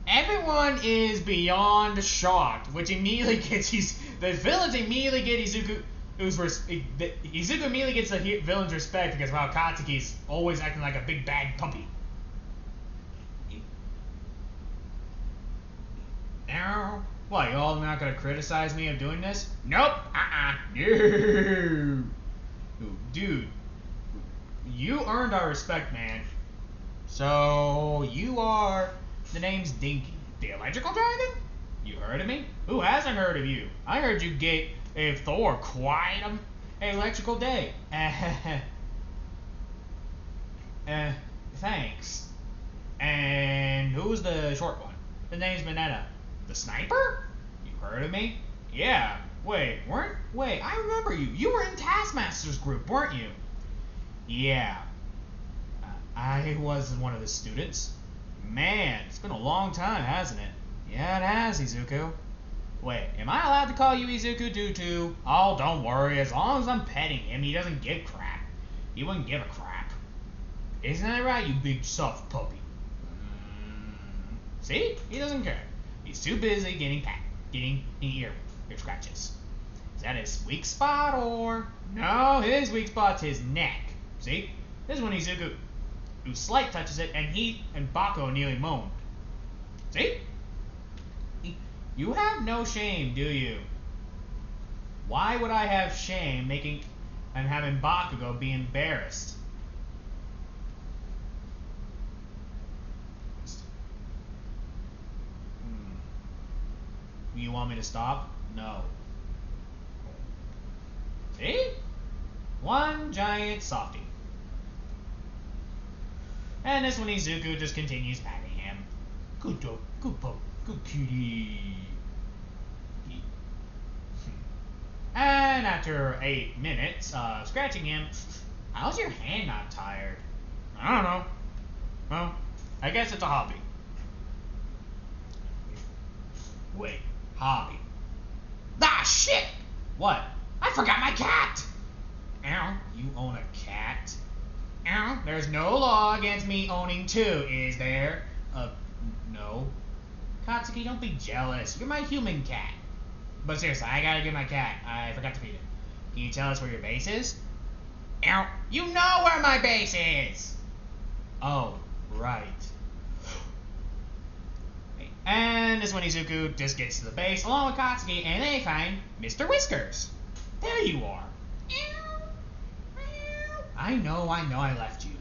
Everyone is beyond shocked, which immediately gets the villains immediately get Izuku. Izuku immediately gets the villain's respect because, wow, Katsuki's always acting like a big bad puppy. Now, what, you all not gonna criticize me of doing this? Nope. No. Dude, you earned our respect, man. So, the name's Dinky. The electrical dragon? You heard of me? Who hasn't heard of you? I heard you gave Thor quite an electrical day. Thanks. And who's the short one? The name's Mineta. The sniper? You heard of me? Yeah. Wait, I remember you. You were in Taskmaster's group, weren't you? Yeah. I was one of the students. Man, it's been a long time, hasn't it? Yeah, it has, Izuku. Wait, am I allowed to call you Izuku Tutu? Oh, don't worry. As long as I'm petting him, he doesn't give crap. He wouldn't give a crap. Isn't that right, you big soft puppy? See? He doesn't care. He's too busy getting ear scratches. Is that his weak spot or? No, his weak spot's his neck. See? This is when Izuku, who slight touches it, and he and Bako nearly moaned. See? You have no shame, do you? Why would I have shame and having Bakugo be embarrassed? You want me to stop? No. See? One giant softie. And this one Izuku just continues patting him. Good dog, good pup, good cutie. And after 8 minutes of scratching him, how's your hand not tired? I don't know. Well, I guess it's a hobby. Wait, hobby. Ah, shit! What? I forgot my cat! Ow, you own a cat? Ow, there's no law against me owning two, is there? No. Katsuki, don't be jealous. You're my human cat. But seriously, I gotta get my cat. I forgot to feed him. Can you tell us where your base is? Ow, you know where my base is! Oh, right. And this one Izuku just gets to the base along with Katsuki, and they find Mr. Whiskers. There you are. I know I left you.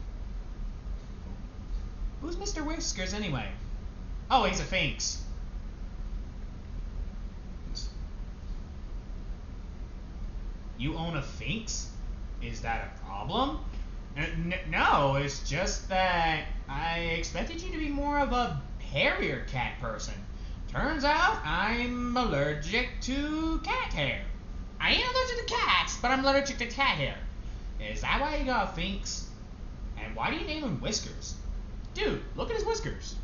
Who's Mr. Whiskers anyway? Oh, he's a Finks. You own a Finks? Is that a problem? No, it's just that I expected you to be more of a hairier cat person. Turns out I'm allergic to cat hair. I ain't allergic to cats, but I'm allergic to cat hair. Is that why you got Finks? And why do you name him Whiskers? Dude, look at his whiskers.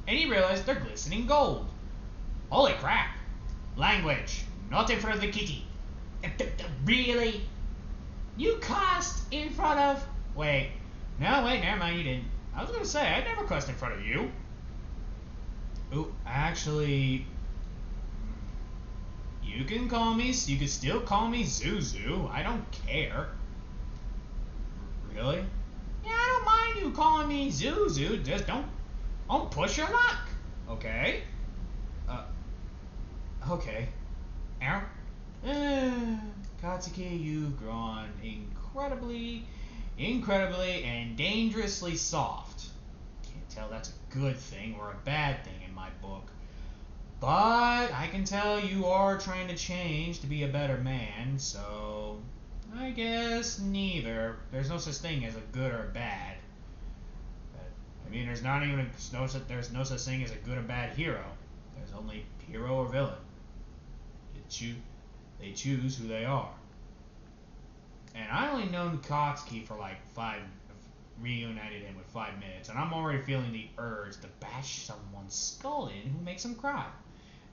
And he realized they're glistening gold. Holy crap. Language. Not in front of the kitty. Really? You cussed in front of... Wait, never mind, you didn't. I was gonna say, I never cussed in front of you. Ooh, actually... You can still call me Zuzu. I don't care. Really? Yeah, I don't mind you calling me Zuzu. Just don't push your luck. Okay? Okay. Ow. Katsuki, you've grown incredibly, and dangerously soft. Can't tell that's a good thing or a bad thing in my book. But I can tell you are trying to change to be a better man, so I guess neither. There's no such thing as a good or a bad. I mean, there's no such thing as a good or bad hero. There's only hero or villain. They choose who they are. And I only known Katsuki for like reunited him with 5 minutes, and I'm already feeling the urge to bash someone's skull in who makes him cry.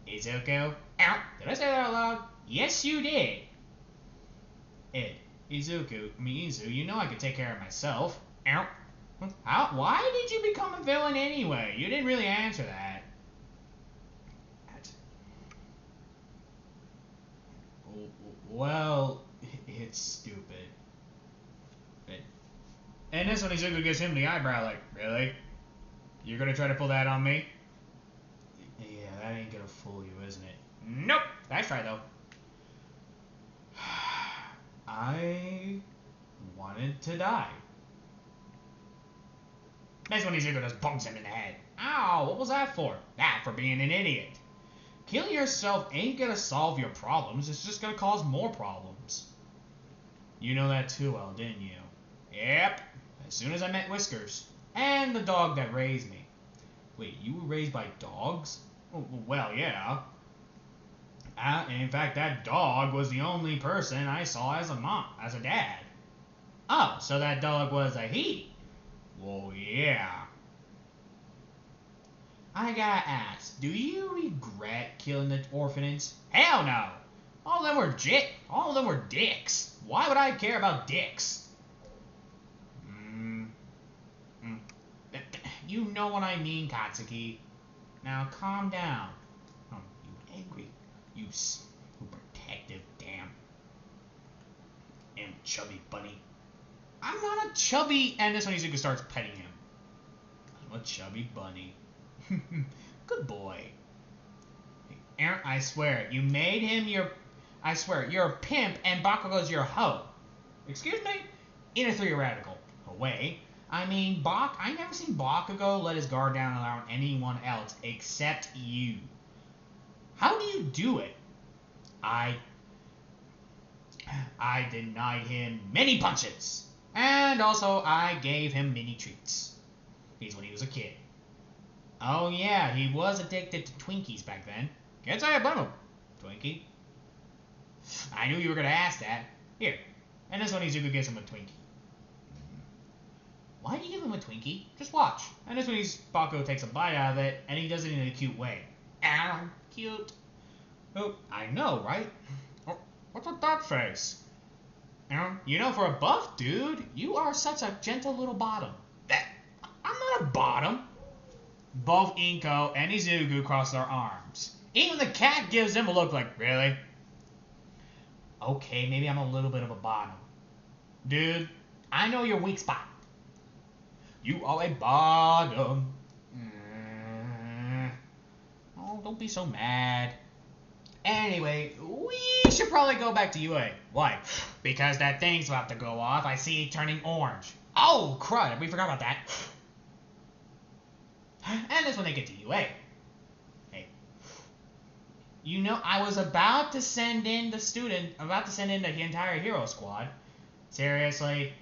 Izuku, ow, did I say that out loud? Yes, you did. Izuku, you know I can take care of myself. Ow. Why did you become a villain anyway? You didn't really answer that. Well, it's stupid. And this one, Izuku gives him the eyebrow like, really? You're gonna try to pull that on me? Yeah, that ain't gonna fool you, isn't it? Nope! Nice try, though. I wanted to die. That's when Izuku just bunks him in the head. Ow, what was that for? That for being an idiot. Killing yourself ain't gonna solve your problems, it's just gonna cause more problems. You know that too well, didn't you? Yep. As soon as I met Whiskers. And the dog that raised me. Wait, you were raised by dogs? Oh, well, yeah. In fact, that dog was the only person I saw as a dad. Oh, so that dog was a he? Well, yeah. I gotta ask, do you regret killing the orphanage? Hell no! All of them were dicks. Why would I care about dicks? You know what I mean, Katsuki. Now calm down. Oh, you angry. You protective, damn chubby bunny. I'm not a chubby... And this one Izuku starts petting him. I'm a chubby bunny. Good boy. Aaron, I swear, you made him your... I swear, you're a pimp and Bakugo's your hoe. Excuse me? In a theoretical way. I mean, I never seen Bakugo let his guard down around anyone else except you. How do you do it? I denied him many punches. And also, I gave him many treats. He's when he was a kid. Oh yeah, he was addicted to Twinkies back then. Can't say I blame him. Twinkie. I knew you were going to ask that. Here. And this one Izuku gives him a Twinkie. Why do you give him a Twinkie? Just watch. And this one Bakugo takes a bite out of it, and he does it in a cute way. Ow, cute. Oh, I know, right? Oh, what's with that face? You know, for a buff dude, you are such a gentle little bottom. I'm not a bottom. Both Inko and Izuku cross their arms. Even the cat gives him a look like, really? Okay, maybe I'm a little bit of a bottom. Dude, I know your weak spot. You are a bottom. Oh, don't be so mad. Anyway, we should probably go back to UA. Why? Because that thing's about to go off. I see it turning orange. Oh, crud. We forgot about that. And that's when they get to UA. Hey. You know, I was about to send in the entire hero squad. Seriously.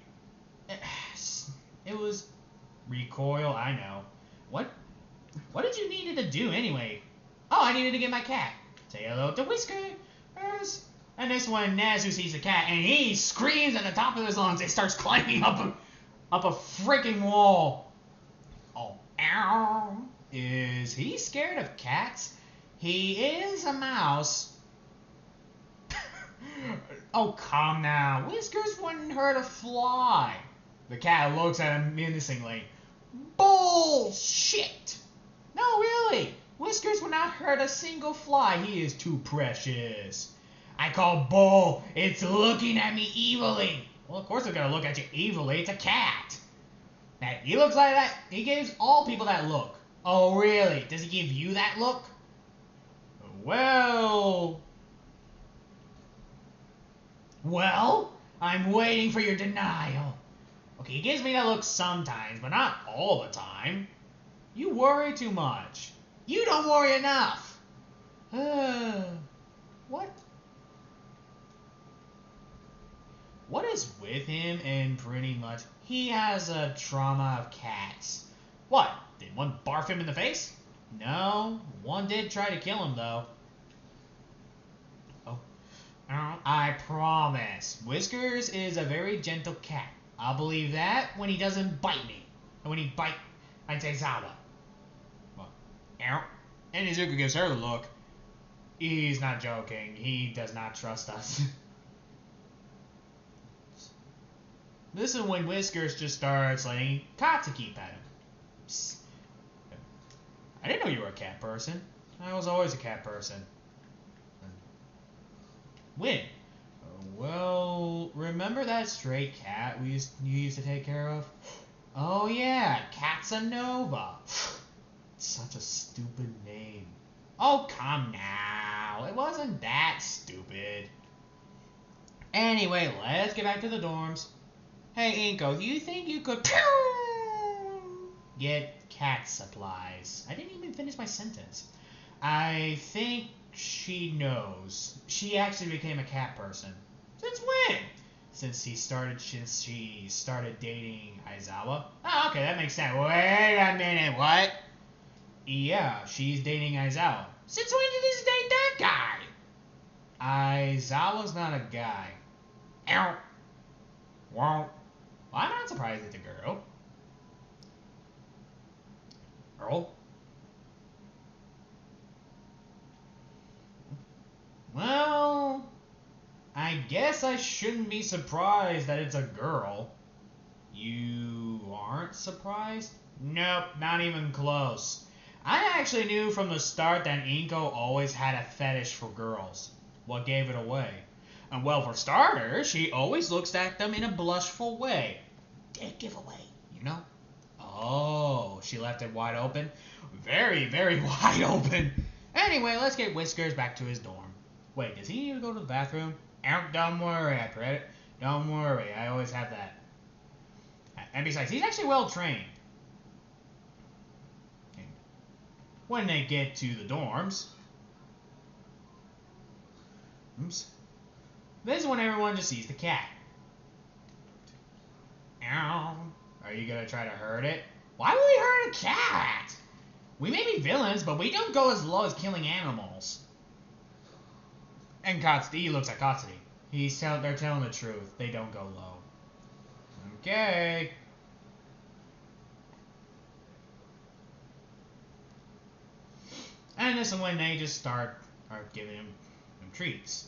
It was recoil, I know. What did you need to do anyway? Oh, I needed to get my cat. Say hello to Whiskers. And this one, Nezu sees the cat, and he screams at the top of his lungs and starts climbing up a freaking wall. Oh, ow. Is he scared of cats? He is a mouse. Oh, come now. Whiskers wouldn't hurt a fly. The cat looks at him menacingly. Bullshit! No, really. Whiskers will not hurt a single fly. He is too precious. I call bull. It's looking at me evilly. Well, of course it's gonna look at you evilly. It's a cat. Now, he looks like that. He gives all people that look. Oh, really? Does he give you that look? Well, I'm waiting for your denial. Okay, he gives me that look sometimes, but not all the time. You worry too much. You don't worry enough. What? What is with him? And pretty much, he has a trauma of cats. What? Did one barf him in the face? No, one did try to kill him though. Oh, I promise. Whiskers is a very gentle cat. I'll believe that when he doesn't bite me. And when he bites Aizawa. Well, and Izuku gives her the look. He's not joking. He does not trust us. This is when Whiskers just starts letting Katsuki pet him. Psst. I didn't know you were a cat person. I was always a cat person. When? Well, remember that stray cat you used to take care of? Oh yeah, Casanova. Such a stupid name. Oh, come now. It wasn't that stupid. Anyway, let's get back to the dorms. Hey, Inko, do you think you could get cat supplies? I didn't even finish my sentence. I think she knows. She actually became a cat person. Since when? Since she started dating Aizawa. Oh, okay, that makes sense. Wait a minute, what? Yeah, she's dating Aizawa. Since when did he date that guy? Aizawa's not a guy. Ow. Wow. Well, I'm not surprised it's a girl. Girl? Well, I guess I shouldn't be surprised that it's a girl. You aren't surprised? Nope, not even close. I actually knew from the start that Inko always had a fetish for girls. What gave it away? And well, for starters, she always looks at them in a blushful way. Dead giveaway, you know? Oh, she left it wide open? Very, very wide open. Anyway, let's get Whiskers back to his dorm. Wait, does he need to go to the bathroom? Don't worry, I read it. Don't worry, I always have that. And besides, he's actually well trained. When they get to the dorms, oops, this is when everyone just sees the cat. Ow. Are you gonna try to hurt it? Why would we hurt a cat? We may be villains, but we don't go as low as killing animals. And he looks at Katsuri. They're telling the truth. They don't go low. Okay. And this is when they just start giving him treats.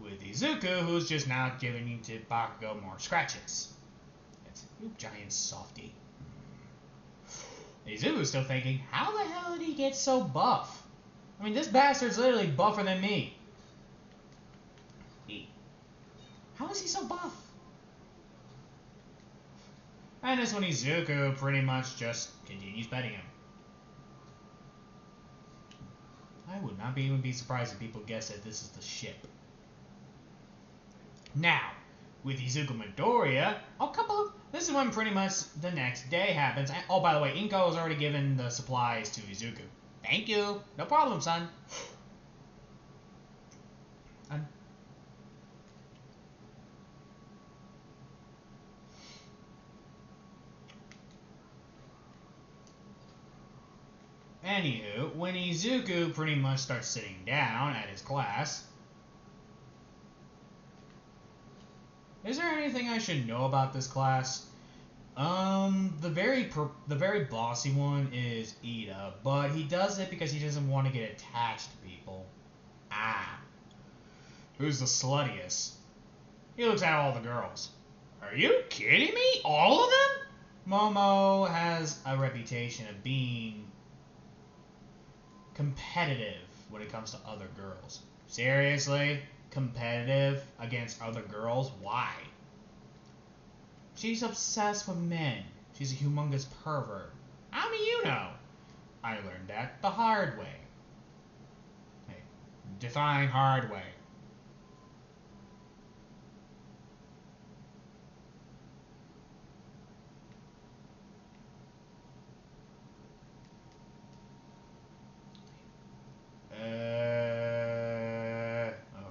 With Izuku, who's just now giving to Bakugo more scratches. It's you giant softy. Izuku's still thinking, how the hell did he get so buff? I mean, this bastard's literally buffer than me. How is he so buff? And this when Izuku pretty much just continues betting him. I would not even be surprised if people guess that this is the ship. Now, with Izuku Midoriya, this is when pretty much the next day happens. Oh, by the way, Inko has already given the supplies to Izuku. Thank you. No problem, son. Anywho, when Izuku pretty much starts sitting down at his class, is there anything I should know about this class? The very bossy one is Ida, but he does it because he doesn't want to get attached to people. Who's the sluttiest? He looks at all the girls. Are you kidding me? All of them? Momo has a reputation of being competitive when it comes to other girls. Seriously? Competitive against other girls? Why? She's obsessed with men. She's a humongous pervert. How do you know? I learned that the hard way. Hey, define hard way.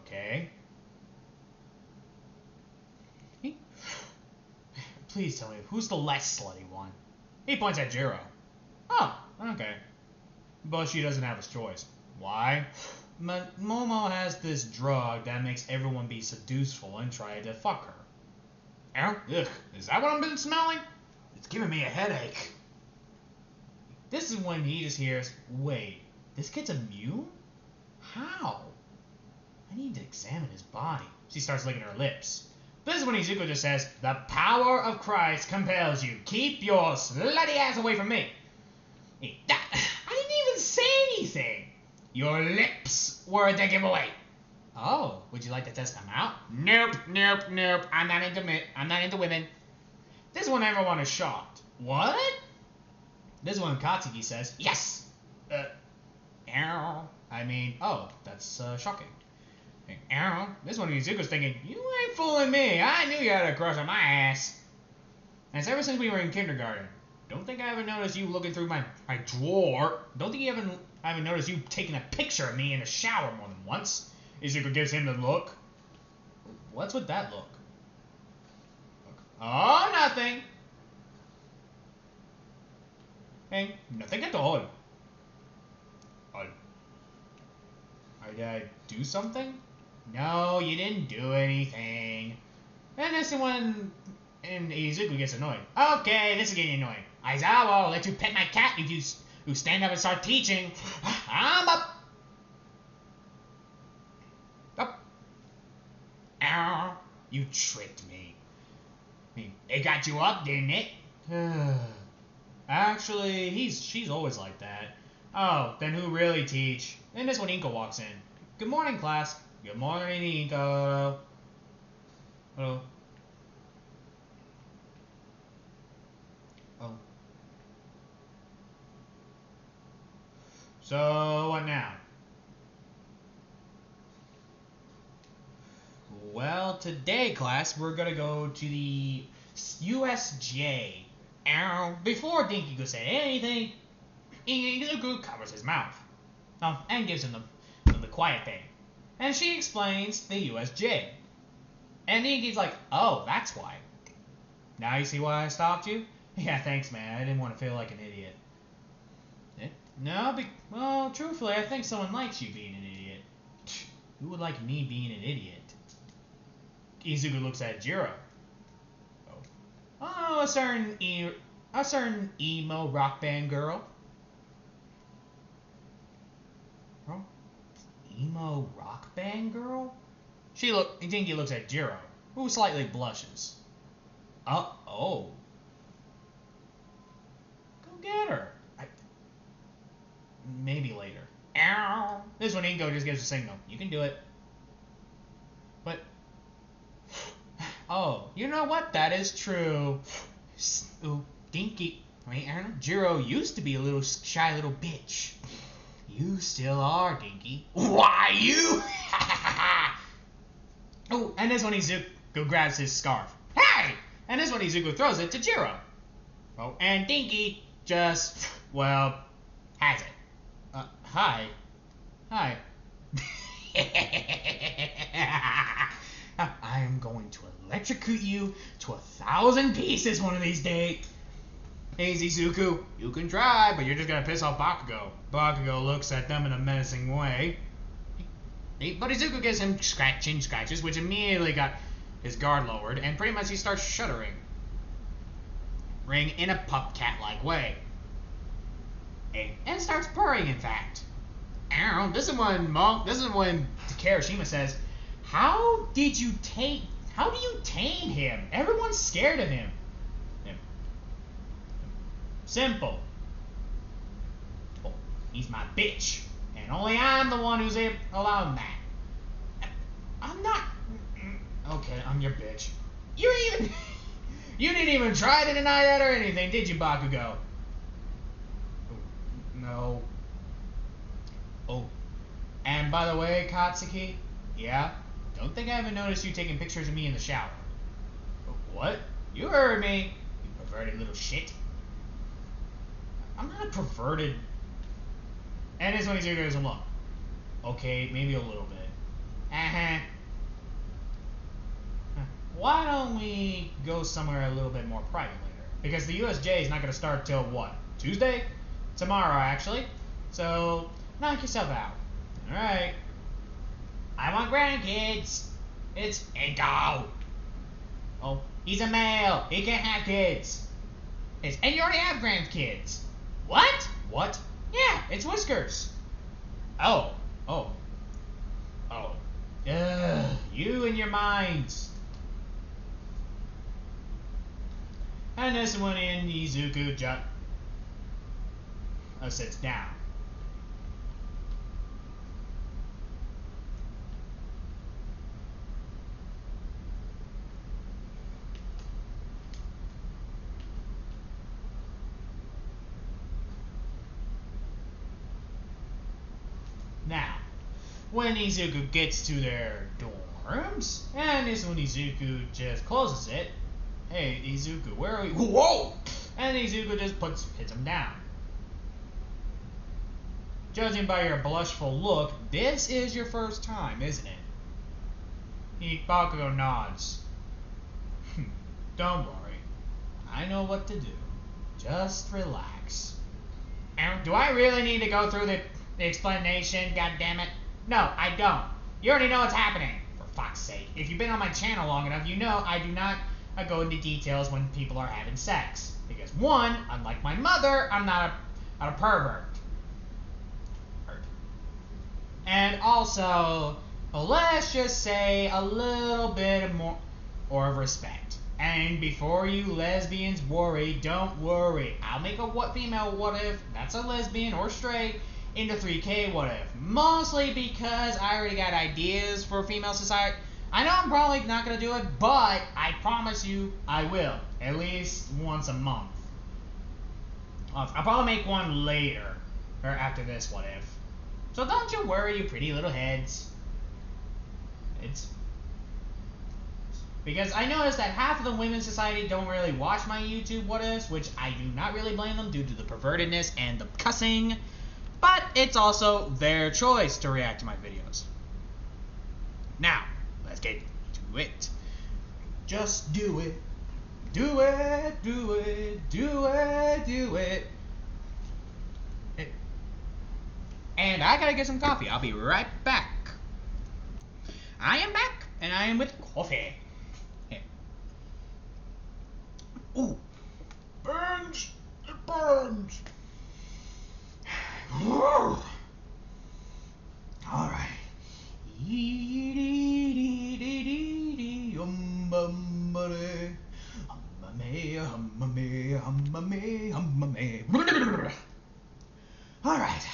Okay. Please tell me, who's the less slutty one? He points at Jiro. Oh, okay. But she doesn't have a choice. Why? Momo has this drug that makes everyone be seduceful and try to fuck her. Ugh, is that what I've been smelling? It's giving me a headache. This is when he just hears, wait, this kid's immune? How? I need to examine his body. She starts licking her lips. This is when Izuku just says, the power of Christ compels you. Keep your slutty ass away from me. I didn't even say anything. Your lips were the giveaway. Oh, would you like to test them out? Nope. I'm not into women. This one everyone is shocked. What? This one Katsuki says, yes. Oh, that's shocking. This one Izuku's thinking, you ain't fooling me. I knew you had a crush on my ass. And it's ever since we were in kindergarten. Don't think I ever noticed you looking through my drawer. Don't think I haven't noticed you taking a picture of me in the shower more than once. Izuku gives him the look. What's with that look? Oh, nothing. Hey, nothing at all. Did I do something? No, you didn't do anything. And this is when Izuku gets annoyed. Okay, this is getting annoying. Aizawa, I'll let you pet my cat if you stand up and start teaching. I'm up. Up. Ow. You tricked me. It got you up, didn't it? Actually, she's always like that. Oh, then who really teach? And this when Inko walks in. Good morning, class. Good morning, Inko. Hello. Oh. So, what now? Well, today, class, we're gonna go to the USJ. Before Dinky could say anything, Izuku covers his mouth. And gives him the quiet thing. And she explains the USJ. And Dinky's like, oh, that's why. Now you see why I stopped you? Yeah, thanks, man. I didn't want to feel like an idiot. No, well, truthfully, I think someone likes you being an idiot. Who would like me being an idiot? Izuku looks at Jiro. Oh, a certain emo rock band girl. Huh? Emo rock band girl? Dinky looks at Jiro, who slightly blushes. Oh. Go get her. Maybe later. Ow. This one Inko just gives a signal. You can do it. But oh, you know what? That is true. Ooh, Dinky. Jiro used to be a little shy little bitch. You still are, Dinky. Why, you? Oh, and this one Izuku grabs his scarf. Hey! And this one Izuku throws it to Jiro. Oh, and Dinky just, well, has it. Hi. I am going to electrocute you to 1,000 pieces one of these days. Hey, Izuku, you can try, but you're just gonna piss off Bakugo. Bakugo looks at them in a menacing way. But Izuku gives him scratches, which immediately got his guard lowered, and pretty much he starts shuddering. In a pup cat-like way. And starts purring, in fact. This is when Kirishima says, How do you tame him? Everyone's scared of him. Simple. Oh, he's my bitch. And only I'm the one who's allowing that. I'm not. Okay, I'm your bitch. You didn't even try to deny that or anything, did you, Bakugo? No. Oh. And by the way, Katsuki, yeah? Don't think I haven't noticed you taking pictures of me in the shower. What? You heard me, you perverted little shit. I'm not a perverted. And this one Izuku goes along. Okay, maybe a little bit. Why don't we go somewhere a little bit more private later? Because the USJ is not going to start till what? Tuesday? Tomorrow, actually. So, knock yourself out. Alright. I want grandkids. It's Inko. Oh, he's a male. He can't have kids. And you already have grandkids. What? What? Yeah, it's Whiskers. Oh. You and your minds. And this one in Izuku sits down. Now, when Izuku gets to their dorms, and this when Izuku just closes it, hey, Izuku, where are you? Whoa! And Izuku just hits him down. Judging by your blushful look, this is your first time, isn't it? Bakugo nods. Don't worry. I know what to do. Just relax. And do I really need to go through the explanation, goddammit? No, I don't. You already know what's happening. For fuck's sake. If you've been on my channel long enough, you know I do not go into details when people are having sex. Because one, unlike my mother, I'm not a pervert. And also, let's just say a little bit more of respect. And before you lesbians worry, don't worry. I'll make a female what if, that's a lesbian or straight, into 3K what if. Mostly because I already got ideas for female society. I know I'm probably not going to do it, but I promise you I will. At least once a month. I'll probably make one later, or after this what if. So don't you worry, you pretty little heads. Because I noticed that half of the women's society don't really watch my YouTube what ifs, which I do not really blame them due to the pervertedness and the cussing. But it's also their choice to react to my videos. Now, let's get to it. Just do it. Do it, do it, do it, do it. And I gotta get some coffee. I'll be right back. I am back, and I am with coffee. Here. Ooh. Burns. It burns. Alright. Alright.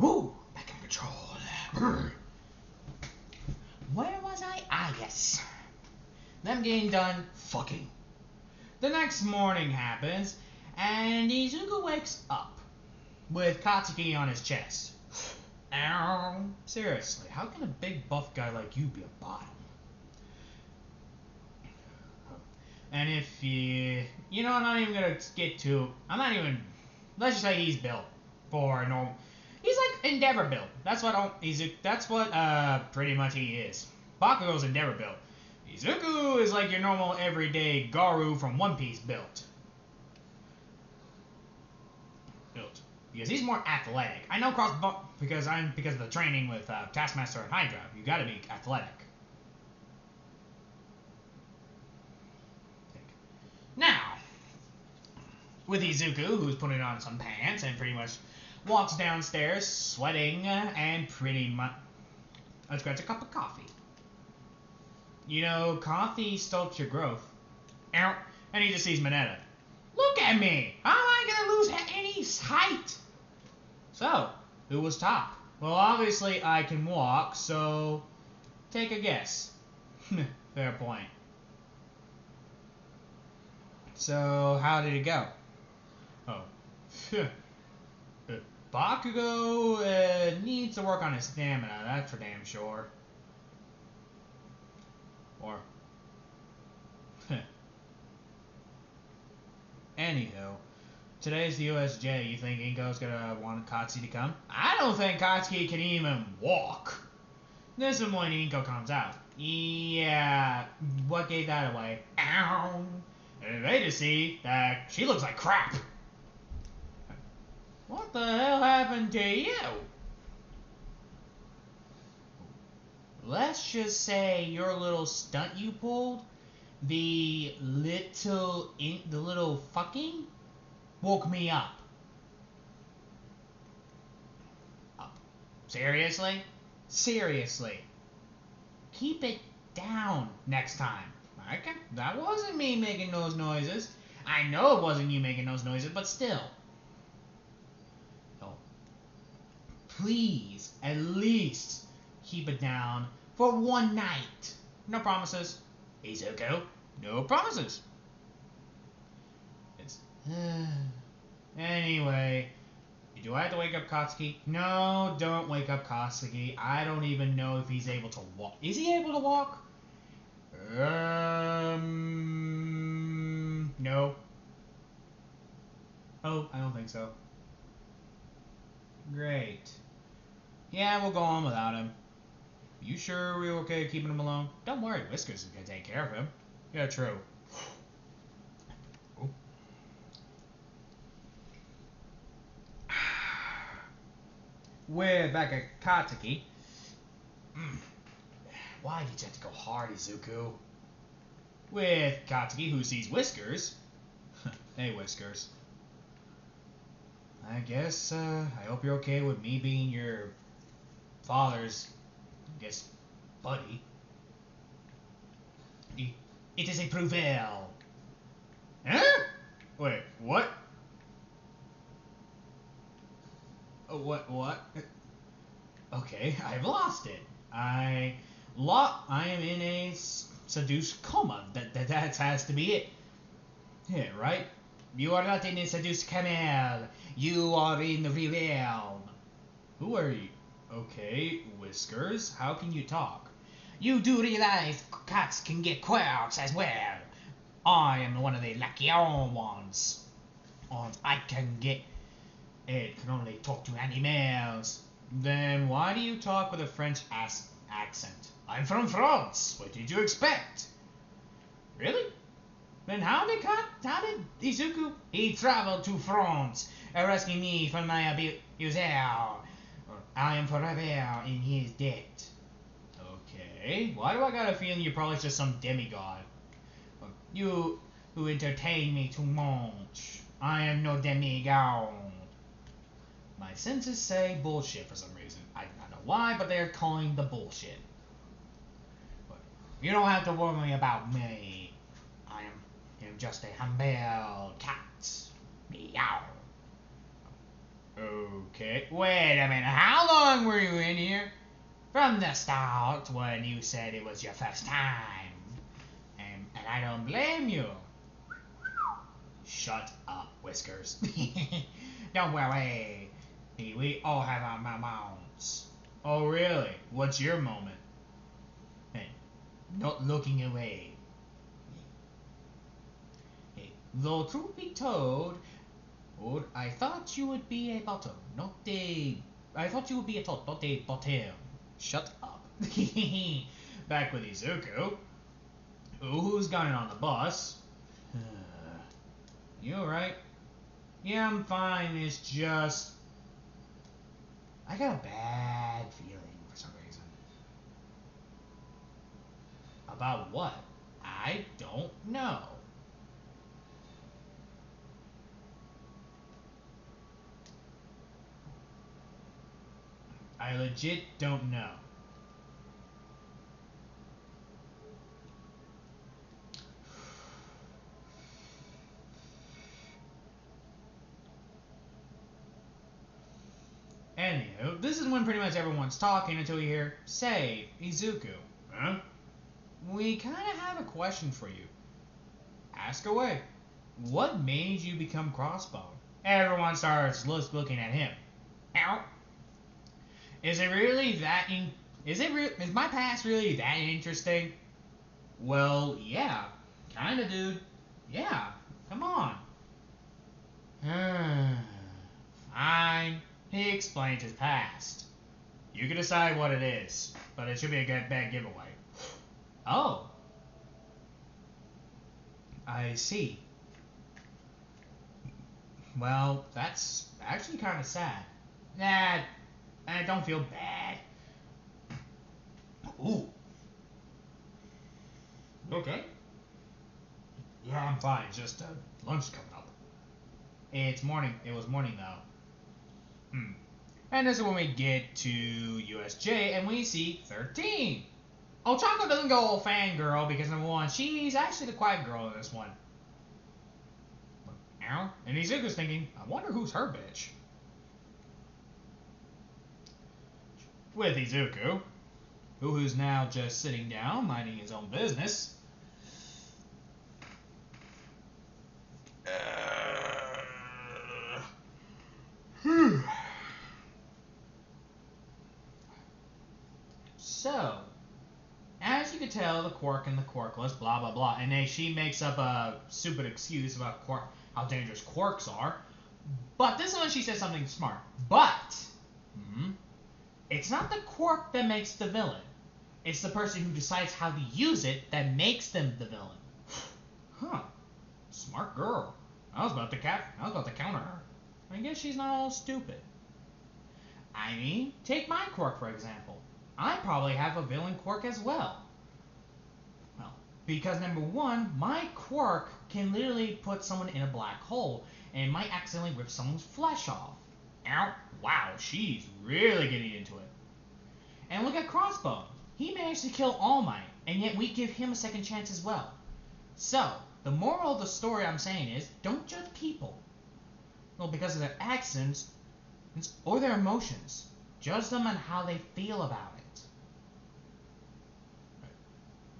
Woo! Back in control. Where was I? Ah, yes. Them getting done fucking. The next morning happens, and Izuku wakes up with Katsuki on his chest. Ow. Seriously, how can a big buff guy like you be a bottom? And if you know, I'm not even gonna get to. Let's just say he's built for a normal. He's like Endeavor built. That's what pretty much he is. Bakugo's Endeavor built. Izuku is like your normal everyday Garu from One Piece built. Because he's more athletic. I know crossbone because of the training with Taskmaster and Hydra. You gotta be athletic. Now, with Izuku, who's putting on some pants and pretty much walks downstairs sweating and pretty much grabs a cup of coffee. You know, coffee stops your growth. And he just sees Mineta. Look at me! How am I gonna lose any height? So, who was top? Well, obviously I can walk, so take a guess. Fair point. So, how did it go? Oh. Bakugo needs to work on his stamina, that's for damn sure. Or... Anywho, today's the USJ. You think Inko's gonna want Katsuki to come? I don't think Katsuki can even walk. This is when Inko comes out. Yeah, what gave that away? Ow! And they just see that she looks like crap. What the hell happened to you? Let's just say your little stunt you pulled, the little fucking, woke me up. Seriously? Seriously. Keep it down next time. Okay, that wasn't me making those noises. I know it wasn't you making those noises, but still. So, please, at least, keep it down for one night. No promises. Izuku, no promises. Anyway, do I have to wake up Katsuki? No, don't wake up Katsuki. I don't even know if he's able to walk. Is he able to walk? No. Oh, I don't think so. Great. Yeah, we'll go on without him. You sure we're okay keeping him alone? Don't worry, Whiskers is gonna take care of him. Yeah, true. We're back at Katsuki. Why did you have to go hard, Izuku? With Katsuki, who sees Whiskers. Hey, Whiskers. I guess, I hope you're okay with me being your father's, I guess, buddy. It is a Prouvel. Huh? Wait, what? What? Okay, I've lost it. I am in a seduced coma. That has to be it. Yeah, right? You are not in a seduced coma. You are in the real realm. Who are you? Okay, Whiskers, how can you talk? You do realize cats can get quirks as well. I am one of the lucky ones. I can get... It can only talk to animals. Then why do you talk with a French accent? I'm from France. What did you expect? Really? Then how did Izuku? He traveled to France, rescuing me from my abuser. I am forever in his debt. Okay, why do I got a feeling you're probably just some demigod? You who entertain me too much. I am no demigod. My senses say bullshit for some reason. I don't know why, but they're calling the bullshit. But you don't have to worry about me. I am just a humble cat. Meow. Okay, wait a minute. How long were you in here? From the start, when you said it was your first time. And I don't blame you. Shut up, Whiskers. Don't worry. We all have our moments. Oh, really? What's your moment? Hey, not looking away. Hey, though truth be told, I thought you would be a bottom, not a... I thought you would be a top, not a bottom. Shut up. Back with Izuku. Who's going on the bus? You alright? Yeah, I'm fine. It's just... I got a bad feeling for some reason. About what? I don't know. I legit don't know. Anywho, this is when pretty much everyone's talking until you hear, say, Izuku. Huh? We kind of have a question for you. Ask away. What made you become crossbone? Everyone starts looking at him. Ow. Is it really that is my past really that interesting? Well, yeah. Kinda, dude. Yeah. Come on. Fine. He explains his past. You can decide what it is, but it should be a bad giveaway. Oh. I see. Well, that's actually kind of sad. Nah, I don't feel bad. Ooh. You okay? Yeah, I'm fine. Just lunch coming up. It's morning. It was morning though. And this is when we get to USJ and we see 13. Oh, Choco doesn't go all fangirl because number one, she's actually the quiet girl in this one. Ow. And Izuku's thinking, I wonder who's her bitch. With Izuku, who's now just sitting down, minding his own business. So, as you can tell, the quirk and the quirkless, blah blah blah, and she makes up a stupid excuse about how dangerous quirks are. But this one she says something smart. But it's not the quirk that makes the villain. It's the person who decides how to use it that makes them the villain. Huh. Smart girl. I was about to counter her. I guess she's not all stupid. I mean, take my quirk for example. I probably have a villain quirk as well. Well, because number one, my quirk can literally put someone in a black hole and might accidentally rip someone's flesh off. Ow, wow, she's really getting into it. And look at Crossbone. He managed to kill All Might, and yet we give him a second chance as well. So, the moral of the story I'm saying is, don't judge people. Well, because of their actions or their emotions. Judge them on how they feel about it.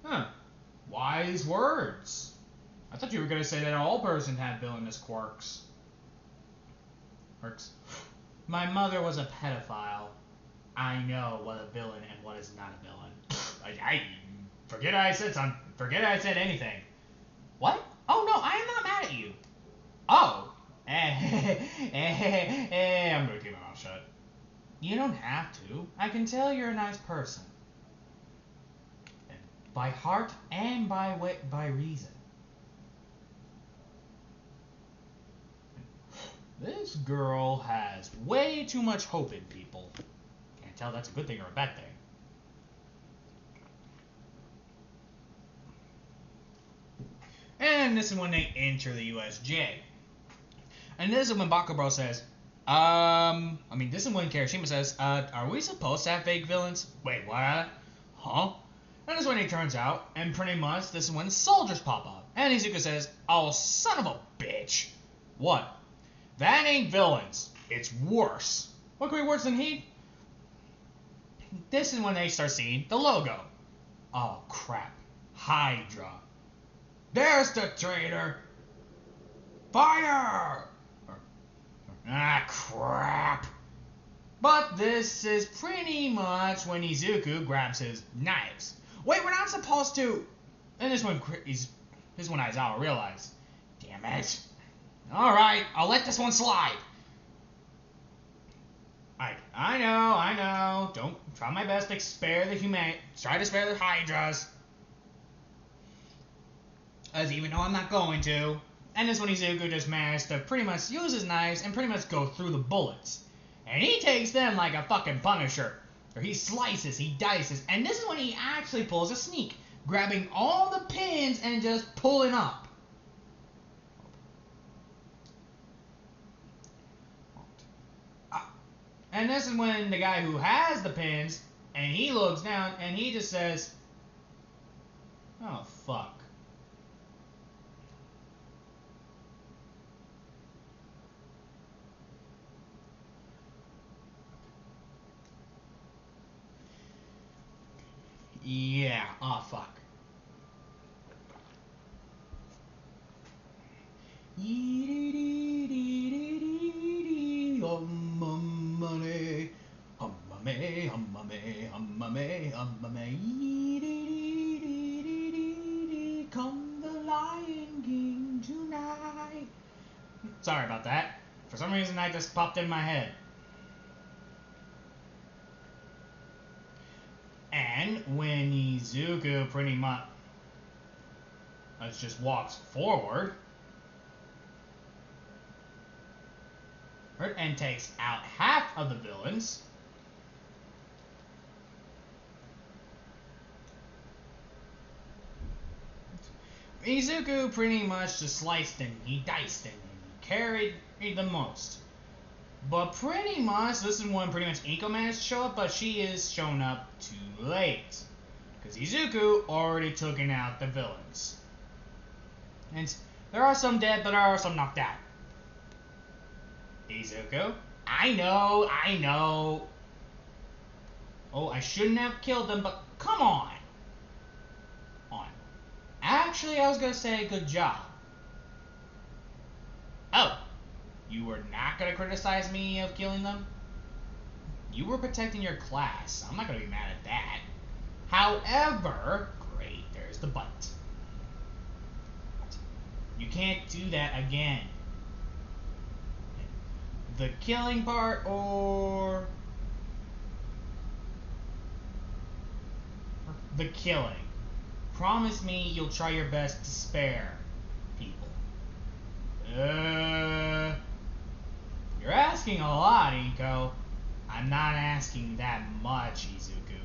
Huh. Wise words. I thought you were going to say that all persons have villainous quirks. My mother was a pedophile. I know what a villain and what is not a villain. I forget I said something. Forget I said anything. What? Oh no, I am not mad at you. Oh. I'm gonna keep my mouth shut. You don't have to. I can tell you're a nice person. By heart and by reason. This girl has way too much hope in people. Can't tell that's a good thing or a bad thing. And this is when they enter the USJ. And this is when Bakubro says, this is when Kirishima says, are we supposed to have fake villains? Wait, what? Huh? And this is when he turns out, and pretty much this is when soldiers pop up. And Izuku says, oh, son of a bitch. What? That ain't villains. It's worse. What could be worse than Heat? This is when they start seeing the logo. Oh, crap. Hydra. There's the traitor. Fire! Ah, crap. But this is pretty much when Izuku grabs his knives. Wait, we're not supposed to. And this one Aizawa realized. Damn it. Alright, I'll let this one slide. I know. Don't try my best to spare the try to spare the Hydras. As even though I'm not going to. And this one Izuku just managed to pretty much use his knives and pretty much go through the bullets. And he takes them like a fucking Punisher. Or he slices, he dices. And this is when he actually pulls a sneak. Grabbing all the pins and just pulling up. And this is when the guy who has the pins, and he looks down, and he just says, oh, fuck. Yeah, oh, fuck. Come the Lion King tonight. Sorry about that. For some reason that just popped in my head. And when Izuku pretty much just walks forward and takes out half of the villains, Izuku pretty much just sliced and he diced and he carried the most. But pretty much, this is when pretty much Inko managed to show up, but she is shown up too late. Because Izuku already taken out the villains. And there are some dead, but there are some knocked out. Izuku, I know. Oh, I shouldn't have killed them, but come on. Actually, I was going to say good job. Oh, you were not going to criticize me of killing them? You were protecting your class. I'm not going to be mad at that. However, great, there's the but. You can't do that again. The killing part or the killing. Promise me you'll try your best to spare people. You're asking a lot, Inko. I'm not asking that much, Izuku.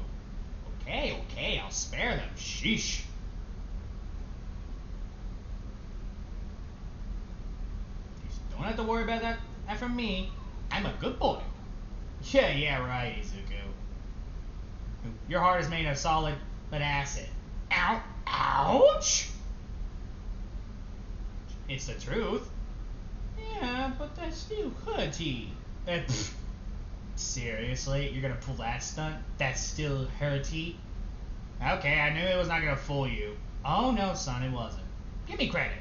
Okay, I'll spare them. Sheesh. Don't have to worry about that from me. I'm a good boy. Yeah, right, Izuku. Your heart is made of solid but acid. Ow! Ouch! It's the truth. Yeah, but that's still hurty. Seriously? You're gonna pull that stunt? That's still hurty? Okay, I knew it was not gonna fool you. Oh no, son, it wasn't. Give me credit.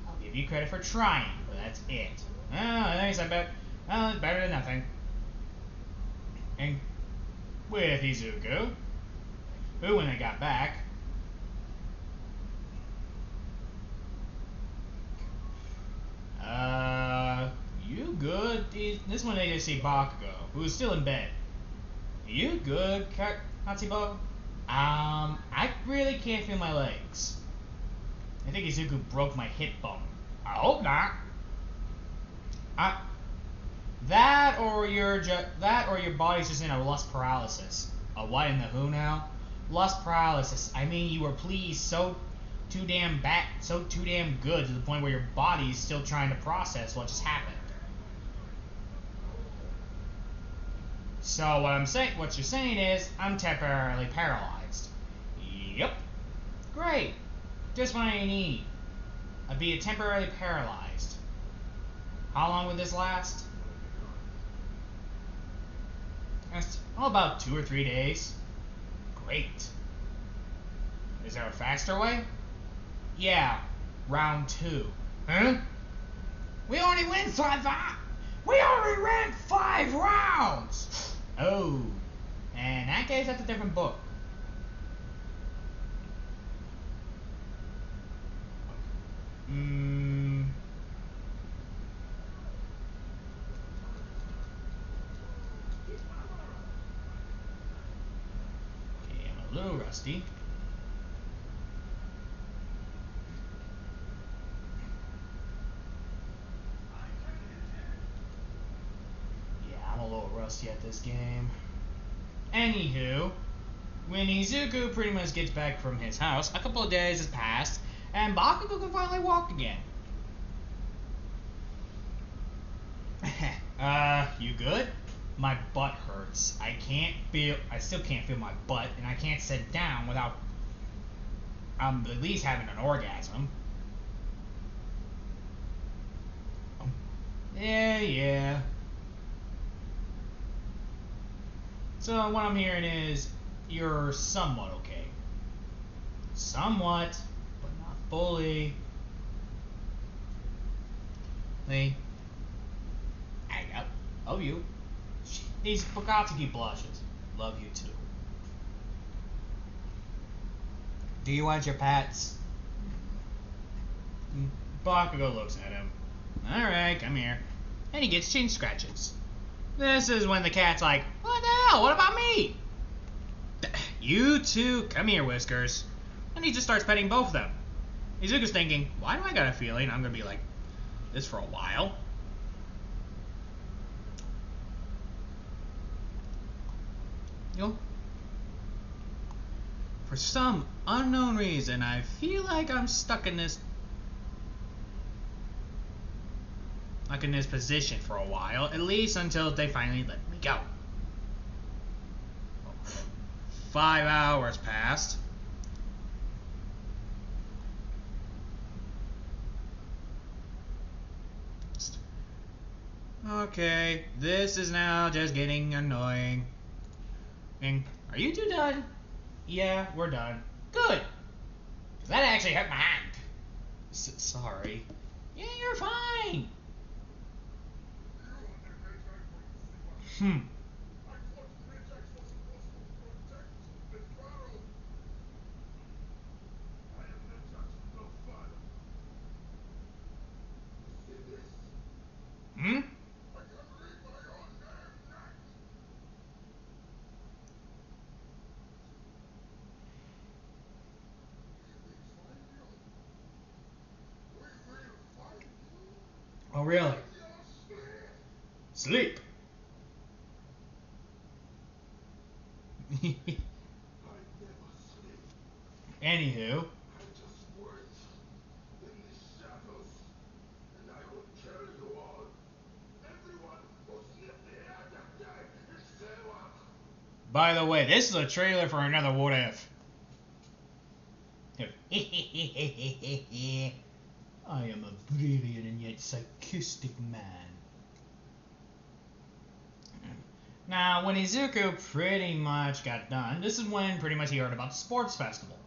I'll give you credit for trying, but that's it. Oh, thanks, I bet. Well, it's better than nothing. And with Izuku, who, when they got back, you good? This one they just see Bakugo, who's still in bed. You good, Hatsubug? I really can't feel my legs. I think Izuku broke my hip bone. I hope not. That or your body's just in a lust paralysis. A what in the who now? Lust paralysis. I mean, you were pleased so too damn good to the point where your body's still trying to process what just happened. So what you're saying is I'm temporarily paralyzed. Yep. Great. Just what I need. I'd be temporarily paralyzed. How long would this last? About 2 or 3 days. Great. Is there a faster way? Yeah, round 2. Huh? We only ran 5 rounds! Oh. And in that case, that's a different book. Okay, I'm a little rusty. At this game. Anywho, when Izuku pretty much gets back from his house, a couple of days has passed, and Bakugo can finally walk again. You good? My butt hurts. I still can't feel my butt, and I can't sit down without at least having an orgasm. Yeah. So what I'm hearing is you're somewhat okay. Somewhat, but not fully. I love you. These Bukatsuki blushes. Love you too. Do you want your pets? Bakugo looks at him. Alright, come here. And he gets chin scratches. This is when the cat's like, what the hell? What about me? You too. Come here, Whiskers. And he just starts petting both of them. Izuku's thinking, why do I got a feeling I'm going to be like this for a while? For some unknown reason, I feel like I'm stuck in this position for a while, at least until they finally let me go. 5 hours passed. Okay, this is now just getting annoying. Are you two done? Yeah, we're done. Good. That actually hurt my hand. Sorry. Yeah, you're fine. Oh, really? Sleep. Anywho. By the way, this is a trailer for another What If. I am a brilliant and yet sarcastic man. Now, when Izuku pretty much got done, this is when pretty much he heard about the sports festival.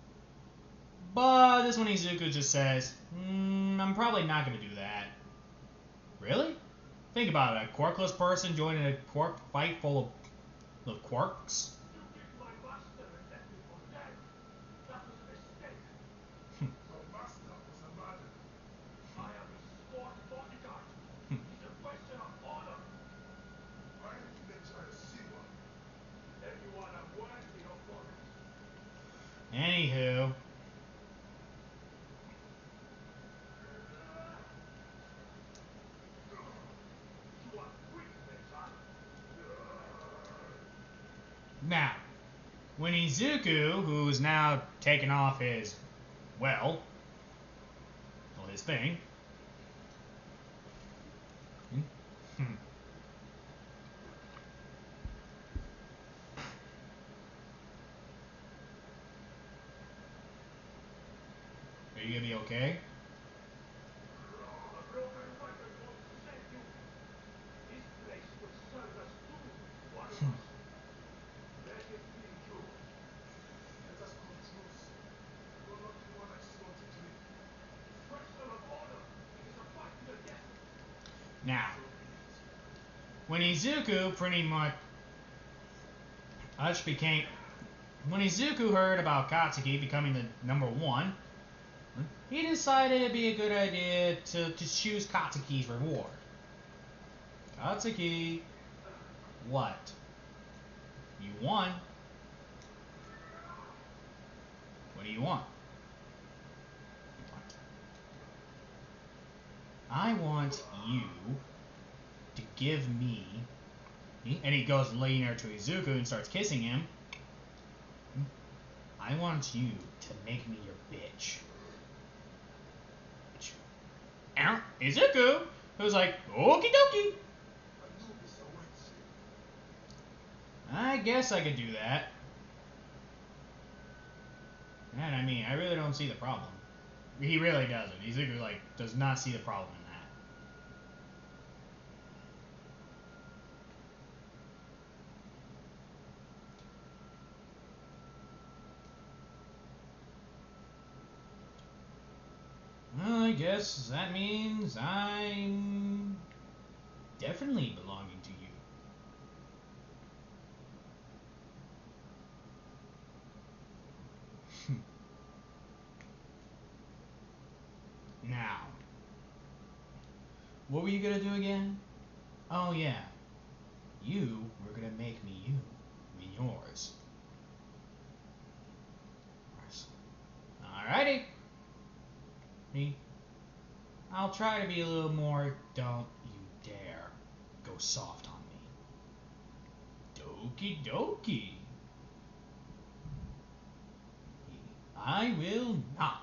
But this one Izuku just says, I'm probably not going to do that. Really? Think about it, a quirkless person joining a quark fight full of quarks? Anywho. Now, when Izuku, who's now taken off his, his thing. Are you gonna be okay? Now, when Izuku pretty much when Izuku heard about Katsuki becoming the #1, he decided it'd be a good idea to choose Katsuki's reward. Katsuki, what? You won. What do you want? I want you to give me, and he goes leaner to Izuku and starts kissing him. I want you to make me your bitch. Izuku, who's like, okie dokie. I guess I could do that. And I mean, I really don't see the problem. He really doesn't. Izuku, like, does not see the problem in that. Well, I guess that means I'm definitely belonging to you. Now, what were you gonna do again? Oh yeah, you were gonna make me you, me yours. Alrighty. Me. I'll try to be a little more. Don't you dare go soft on me. Doki doki. I will not.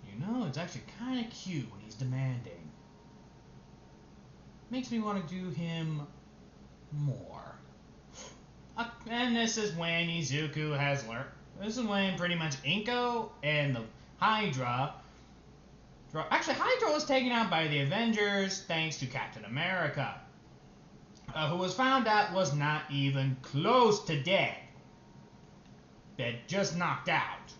You know, it's actually kind of cute when he's demanding. Makes me want to do him more. And this is when Izuku has learned. This is when pretty much Inko and the Hydra. Actually, Hydra was taken out by the Avengers thanks to Captain America, who was found out was not even close to dead. That just knocked out.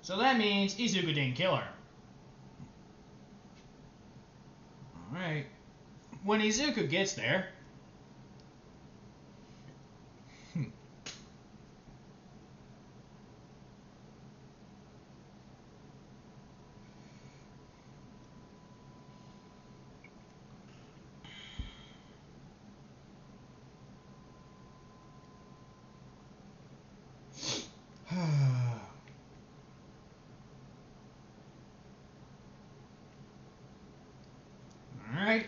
So that means Izuku didn't kill her. Alright. When Izuku gets there, alright.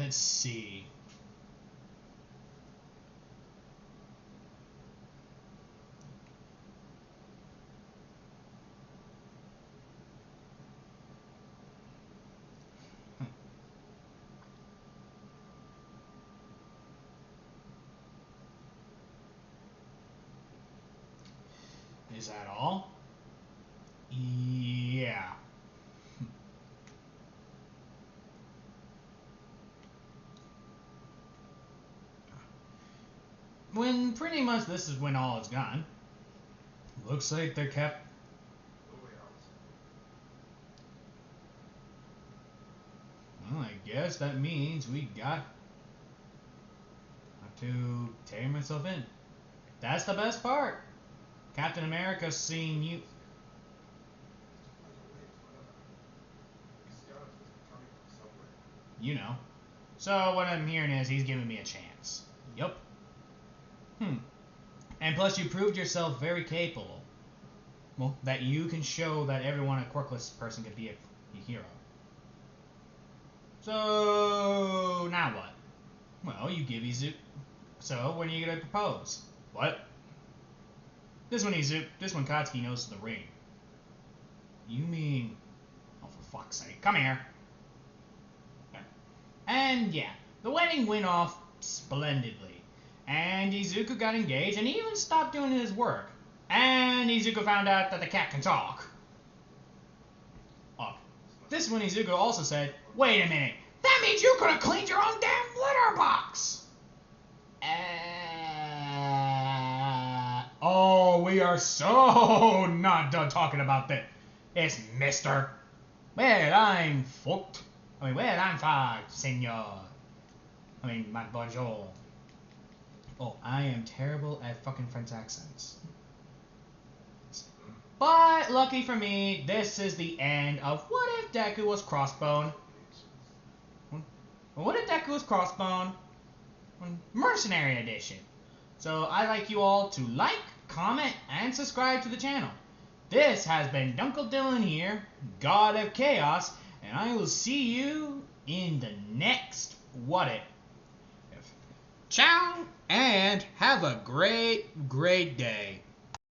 Let's see. Is that all? Yeah. When pretty much this is when all is gone. Looks like they're kept. Well, I guess that means we got to take myself in. That's the best part. Captain America seeing you. You know. So what I'm hearing is he's giving me a chance. Yup. And plus you proved yourself very capable. Well, that you can show that everyone, a quirkless person, could be a hero. So now what? Well, you give Izuku. So when are you gonna propose? What? This one Katsuki knows the ring. You mean? Oh, for fuck's sake! Come here. And yeah, the wedding went off splendidly, and Izuku got engaged, and he even stopped doing his work. And Izuku found out that the cat can talk. Oh, this one Izuku also said, "Wait a minute, that means you could have cleaned your own damn litter box." Oh, we are so not done talking about that. It's Mister. Well, I'm fucked. Well, I'm fucked, senor. My bonjour. Oh, I am terrible at fucking French accents. But, lucky for me, this is the end of What If Deku Was Crossbone? What If Deku Was Crossbone? Mercenary Edition. So, I'd like you all to like, comment, and subscribe to the channel. This has been Dunkle Dylan here, God of Chaos, and I will see you in the next What If. Ciao, and have a great, great day.